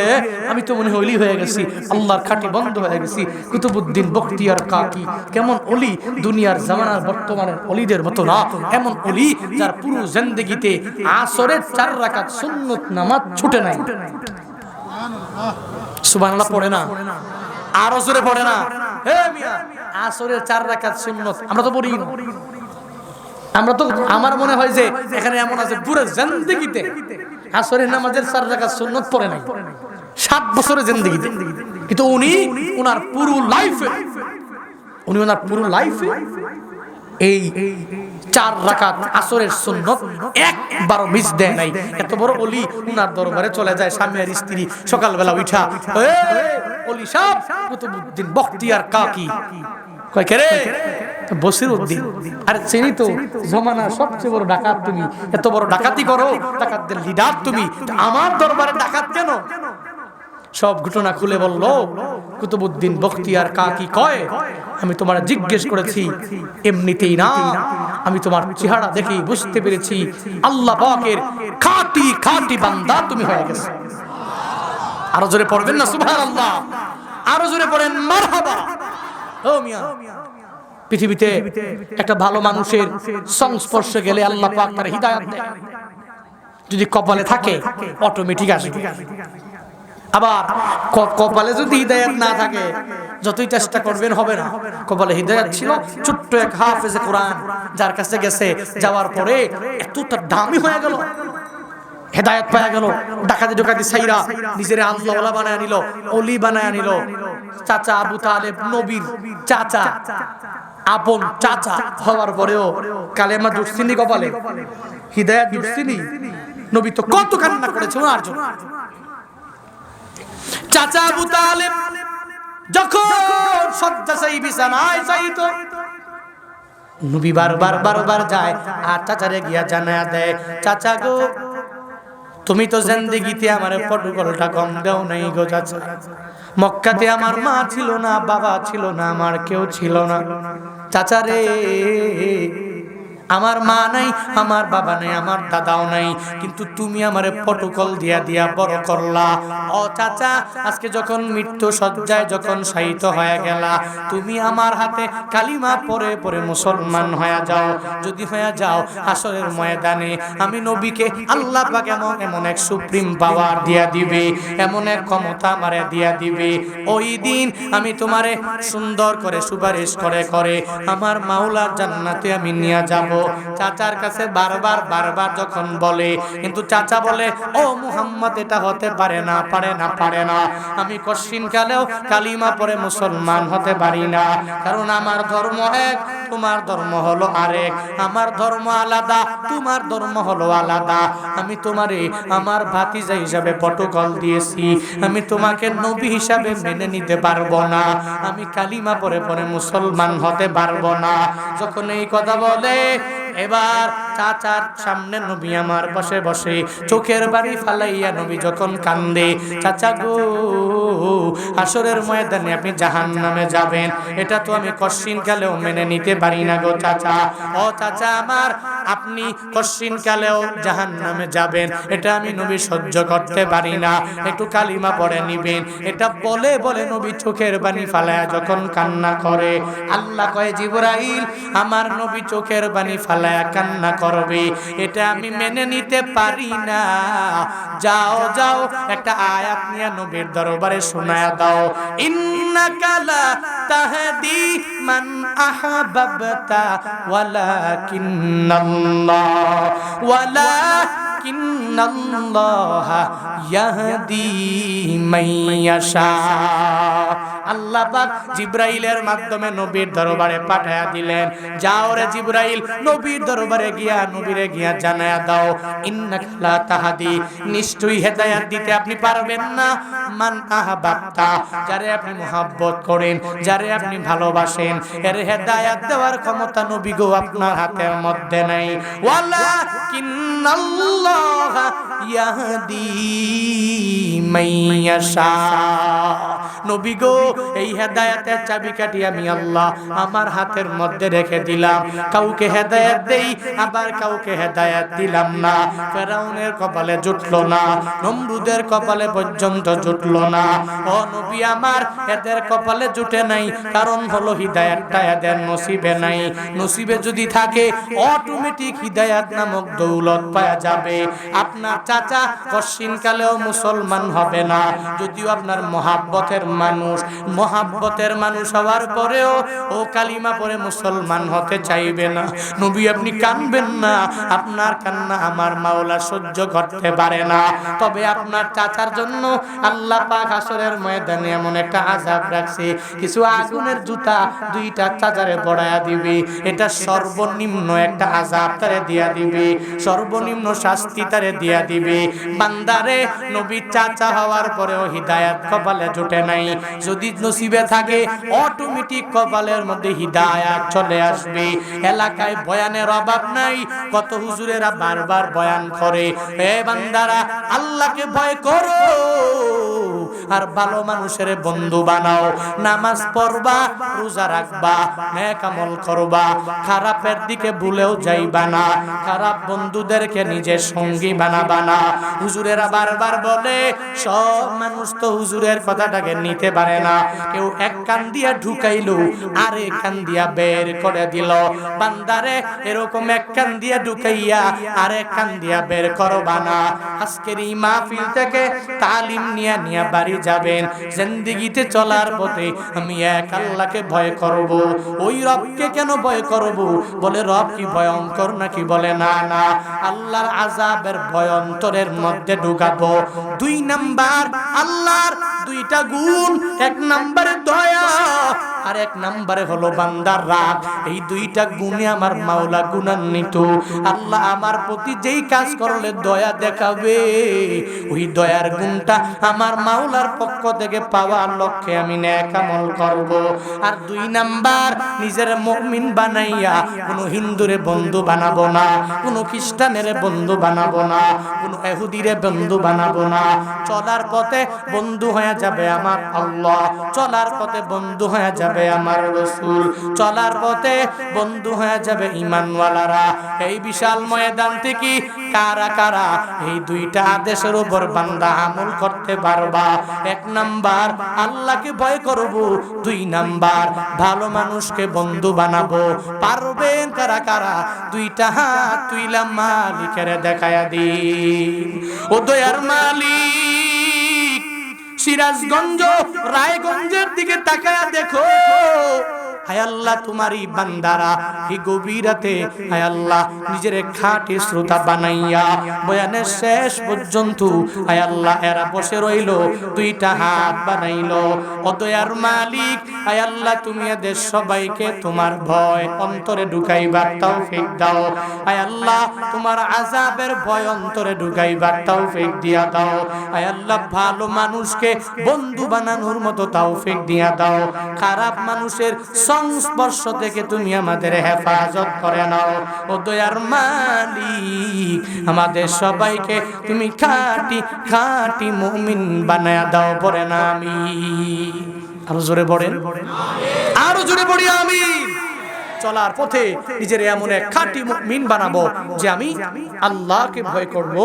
আমি তো মনে হয় ওলি হয়ে গেছি, আল্লাহর খাঁটি বন্ধু হয়ে গেছি। কুতুবউদ্দিন বখতিয়ার কাকি কেমন ওলি, দুনিয়ার জামানার বর্তমানের ওলিদের মতো না, এমন ওলি যার পুরো জিন্দেগিতে আসরের 4 রাকাত সুন্নত নামাজ ছুটে নাই। সুবহানাল্লাহ পড়ে না, আরো জোরে পড়ে না। হে মিয়া, আসরের 4 রাকাত সুন্নত আমরা তো পড়ি না, আমরা তো, আমার মনে হয় যে এখানে এমন আছে পুরো জিন্দেগিতে আসরের নামাজের 4 রাকাত সুন্নত পড়ে নাই, 7 বছরের জিন্দেগিতে। কিন্তু উনি ওনার পুরো লাইফে এই 4 রাকাত আসরের সুন্নত একবারও মিস দেয় নাই। এত বড় ওলি, উনার দরবারে চলে যায় স্বামী আর স্ত্রী, সকালবেলা উঠা, ওলি সাহেব কুতুবউদ্দিন বখতিয়ার কাকি, কয় কে রে? বসিরউদ্দিন। আরে চিনি তো, জমানার সবচেয়ে বড় ডাকাত তুমি, এত বড় ডাকাতি করো, ডাকাতদের লিডার তুমি, আমার দরবারে ডাকাত কেন? সব ঘটনা খুলে বলল। কুতুবউদ্দিন বখতিয়ার কাকি কয়, আমি তোমার জিজ্ঞেস করেছি এমনিতেই না, আমি তোমার চেহারা দেখেই বুঝতে পেরেছি আল্লাহ পাকের খাঁটি খাঁটি বান্দা তুমি হয়ে গেছো। আরো জোরে পড়বেন না সুবহানাল্লাহ, আরো জোরে পড়েন মারহাবা। ও মিয়া, পৃথিবীতে একটা ভালো মানুষের সংস্পর্শে গেলে আল্লাহ পাক তার হিদায়াত দেয়, যদি কপালে থাকে অটোমেটিক আসবে। আবার কপালে যদি হিদায়াত না থাকে যতই চেষ্টা করবেন হবে না। কপালে হিদায়াত ছিল, ছোট্ট এক হাফেজে কোরআন যার কাছে গেছে, যাওয়ার পরে এত তার দামি হয়ে গেল, হেদায়েত পাওয়া গেল, ডাকাতি ডাকাতি সাইরা নিজের আল্লাহওয়ালা বানায় নিল, ওলি বানায় নিল। চাচা আবু তালেব নবীর চাচা, আপন চাচা হওয়ার পরেও কালেমা জুড়ছিনি কপালে, হিদায়াত জুড়ছিনি। নবী তো কত কান্না করেছে ওনার জন্য। চাচা আবু তালেব যখন শয্যাশায়ী বিছানায় যাইতো, নবী বারবার যায় আর চাচারে গিয়া জানায়া দেয়, চাচা গো তুমি তো জিন্দেগিতে আমার প্রটোকলটা কম দাও নাই গো চাচা। মক্কাতে আমার মা ছিল না, বাবা ছিল না, আমার কেউ ছিল না। চাচা রে, আমার মা নাই, আমার বাবা নাই, আমার দাদাও নাই, কিন্তু তুমি আমারে প্রটোকল দিয়া দিয়া বড় করলা। ও চাচা, আজকে যখন মৃত্যু সজ্জায় যখন শায়িত হয়ে গেলা, তুমি আমার হাতে কালিমা পরে পরে মুসলমান হয়ে যাও। যদি হয়ে যাও হাসরের ময়দানে আমি নবীকে আল্লাহ পাক এমন এক সুপ্রিম পাওয়ার দিয়া দিবে, এমন এক ক্ষমতা আমারে দিয়া দিবে। ওই দিন আমি তোমারে সুন্দর করে সুপারিশ করে করে আমার মাওলার জান্নাতে আমি নিয়ে যাব। চাচার কাছে বারবার যখন বলে, কিন্তু চাচা বলে, ও মুহাম্মদ এটা হতে পারে না, পারে না। আমি কশিন কালেও কালিমা পড়ে মুসলমান হতে পারি না, কারণ আমার ধর্ম এক, তোমার ধর্ম হলো আরেক, আমার ধর্ম আলাদা, তোমার ধর্ম হলো আলাদা। আমি তোমারে আমার ভাতিজা হিসাবে প্রটোকল দিয়েছি, আমি তোমাকে নবী হিসাবে মেনে নিতে পারবো না, আমি কালিমা পড়ে পড়ে মুসলমান হতে পারবো না। যখন এই কথা বলে, এবার চাচার সামনে নবী আমার বসে বসে চোখের বাড়ি ফালাইয়া নবী যখন কান্দে, চাচা গো হাসরের ময়দানে আপনি জাহান্নামে যাবেন, এটা তো আমি কশিন কালেও মেনে নিতে পারি না গো চাচা। ও চাচা আমার, আপনি কশিন কালেও জাহান্নামে যাবেন, এটা আমি নবী সহ্য করতে পারি না, একটু কালিমা পড়ে নিবেন। এটা বলে বলে নবী চোখের বাণী ফালায়া যখন কান্না করে, আল্লাহ কয় জিবরাইল আমার নবী চোখের বাণী ফালায়া কান্না করবে, এটা আমি মেনে নিতে পারি না। যাও যাও একটা আয়াত নিয়ে নবীর দরবারে শোনায়া দাও, ইন্নাকা লা তাহদি মান আহাবাবতা ওয়ালাকিন্নাল্লাহ ইয়াহদি মান ইয়াশা। আল্লাহ পাক জিবরাইলের মাধ্যমে নবীর দরবারে পাঠায়া দিলেন, যাও রে জিবরাইল নবীর দরবারে গিয়া নবীরে গিয়া জানায়া দাও, ইন্নাকা লা তাহদি, নিশ্চয়ই হেদায়েত দিতে আপনি পারবেন না, মান আহাবাবতা, যারে আপনি মুহাব্বত করেন, যারে আপনি ভালোবাসেন, এর হেদায়েত দেওয়ার ক্ষমতা নবী গো আপনার হাতের মধ্যে নাই। ওয়ালাকিন্নাল্লাহ ইয়াহদি মান ইয়াশা। নবী গো এই হেদায়েতের চাবিকাঠি আমি আল্লাহ আমার হাতের মধ্যে রেখে দিলাম, কাউকে হেদায়েত দেই আবার কাউকে হেদায়েত দিলাম না। ফেরাউনের কপালে জুটলো না, নমরুদের কপালে পর্যন্ত জুটলো না। ও নবী আমার, এদের কপালে জুটে নাই, কারণ হলো হিদায়াতটা এদের নসিবে নাই। নসিবে যদি থাকে অটোমেটিক হিদায়াত নামক দৌলত পাওয়া যাবে। আপনার চাচা কশিন কালেও মুসলমান হবে না, যদিও আপনার মহাব্বতের মানুষ হওয়ার পরেও ও কালিমা পড়ে মুসলমান হতে চাইবে না। নবী আপনি কানবেন না, আপনার কান্না আমার মাওলা সহ্য করতে পারে না। তবে আপনার চাচার জন্য আল্লাহ পাক হাসরের ময়দানে এমন একটা আযাব রাখছে, কিছু আগুনের জুতা দুইটা চাচারে পড়ায়া দিবে, এটা সর্বনিম্ন একটা আযাব তারে দিয়া দিবে, সর্বনিম্ন শাস্তি তারে দিয়া দিবে। বান্দারে নবী চাচা হওয়ার পরেও হিদায়াত কপালে জুটে নাই, যদি নসিবে থাকে অটোমেটিক কপালের মধ্যে হিদায়াত চলে আসবে। এলাকায় বয়ানের অভাব নাই, কত হুজুরেরা বারবার বয়ান করে, এ বান্দারা আল্লাহকে ভয় করো, আর ভালো মানুষের বন্ধু বানাও। নামাজ পড়বা, রোজা রাখবা, নেক আমল করবা, খারাপের দিকে ভুলেও যাইবা না, খারাপ বন্ধুদেরকে নিজের সঙ্গী বানাবা না। হুজুরেরা বারবার বলে সব মানুষ তো হুজুরের কথাটাকে নিতে পারে না। কেউ এক কান দিয়া ঢুকাইলো আর এক কান দিয়া বের করে দিল। বান্দারে এরকম এক কান দিয়া ঢুকাইয়া আর এক কান দিয়া বের করবা না। আজকের এই মাহফিল থেকে তালিম নিয়ে নিয়ে বাড়ি যাবেন। জিন্দেগিতে চলার পথে আমি এক আল্লাহকে ভয় করব। ওই রবকে কেন ভয় করব? বলে রব কি ভয়ঙ্কর নাকি? বলে না না, আল্লাহর আযাবের ভয় অন্তরের মধ্যে ঢুকাবো। 2 নাম্বার আল্লাহর 2টা গুণ, 1 নম্বরে দয়া আর 1 নম্বরে হলো বান্দার রাগ। এই 2টা গুণে আমার মাওলা গুণান্বিত। আল্লাহ আমার প্রতি যেই কাজ করলে দয়া দেখাবে, ওই দয়ার গুণটা আমার মাওলার পক্ষ থেকে পাওয়ার লক্ষ্যে আমি নেক আমল করব। আর 2 নাম্বার, নিজের মুমিন বানাইয়া কোনো হিন্দুরে বন্ধু বানাবো না, কোনো খ্রিস্টানের বন্ধু বানাবো না, কোনো ইহুদিরে বন্ধু বানাবো না। চলার পথে বন্ধু হয়ে যাবে আমার আল্লাহ, চলার পথে বন্ধু হয়ে যাবে আমার রাসূল, চলার পথে বন্ধু হয়ে যাবে ঈমানওয়ালারা। এই বিশাল ময়দান থেকে কারা কারা এই 2টা আদেশের উপর বান্দা আমল করতে পারবা? 1 নাম্বার আল্লাহকে ভয় করব, 2 নাম্বার ভালো মানুষকে বন্ধু বানাবো। পারবেন কারা কারা? 2টা হাত তুইলা মালিকের দেখায়া দিন। ও দয়ার মালিক, সিরাজগঞ্জ রায়গঞ্জের দিকে তাকায়া দেখো। হায় আল্লাহ, তোমারই বান্দারা এই গভীর রাতে হায় আল্লাহ নিজের খাঁটি শ্রোতা বানাইয়া বয়ানের শেষ পর্যন্ত হায় আল্লাহ এরা বসে রইল, 2টা হাত বানাইলো। ও দয়ার মালিক, হায় আল্লাহ তুমি এদের সবাইকে তোমার ভয় অন্তরে ঢুকাইবার তৌফিক দাও। হায় আল্লাহ তোমার আযাবের ভয় অন্তরে ঢুকাইবার তৌফিক দিয়া দাও। হায় আল্লাহ ভালো মানুষকে বন্ধু বানানোর মতো তৌফিক দিয়া দাও। খারাপ মানুষের সংস্পর্শ থেকে তুমি আমাদের হেফাজত করে নাও। ও দয়ার মালিক, আমাদের সবাইকে তুমি খাঁটি খাঁটি মুমিন বানায়া দাও। পড়ে না আমি আরো জোরে পড়েন, আরো জোরে পড়ি আমি। চলার পথে নিজের এমন এক খাঁটি মুমিন বানাবো যে আমি আল্লাহকে ভয় করব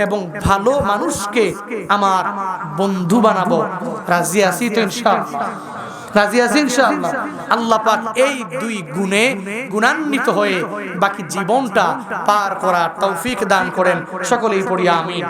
এবং ভালো মানুষকে আমার বন্ধু বানাবো। রাজি আছি তো ইনশাআল্লাহ? রাজি আছি ইনশাআল্লাহ? আল্লাহ পাক এই 2 গুণে গুণান্বিত হয়ে বাকি জীবনটা পার করার তৌফিক দান করেন। সকলেই পড়ি আমিন।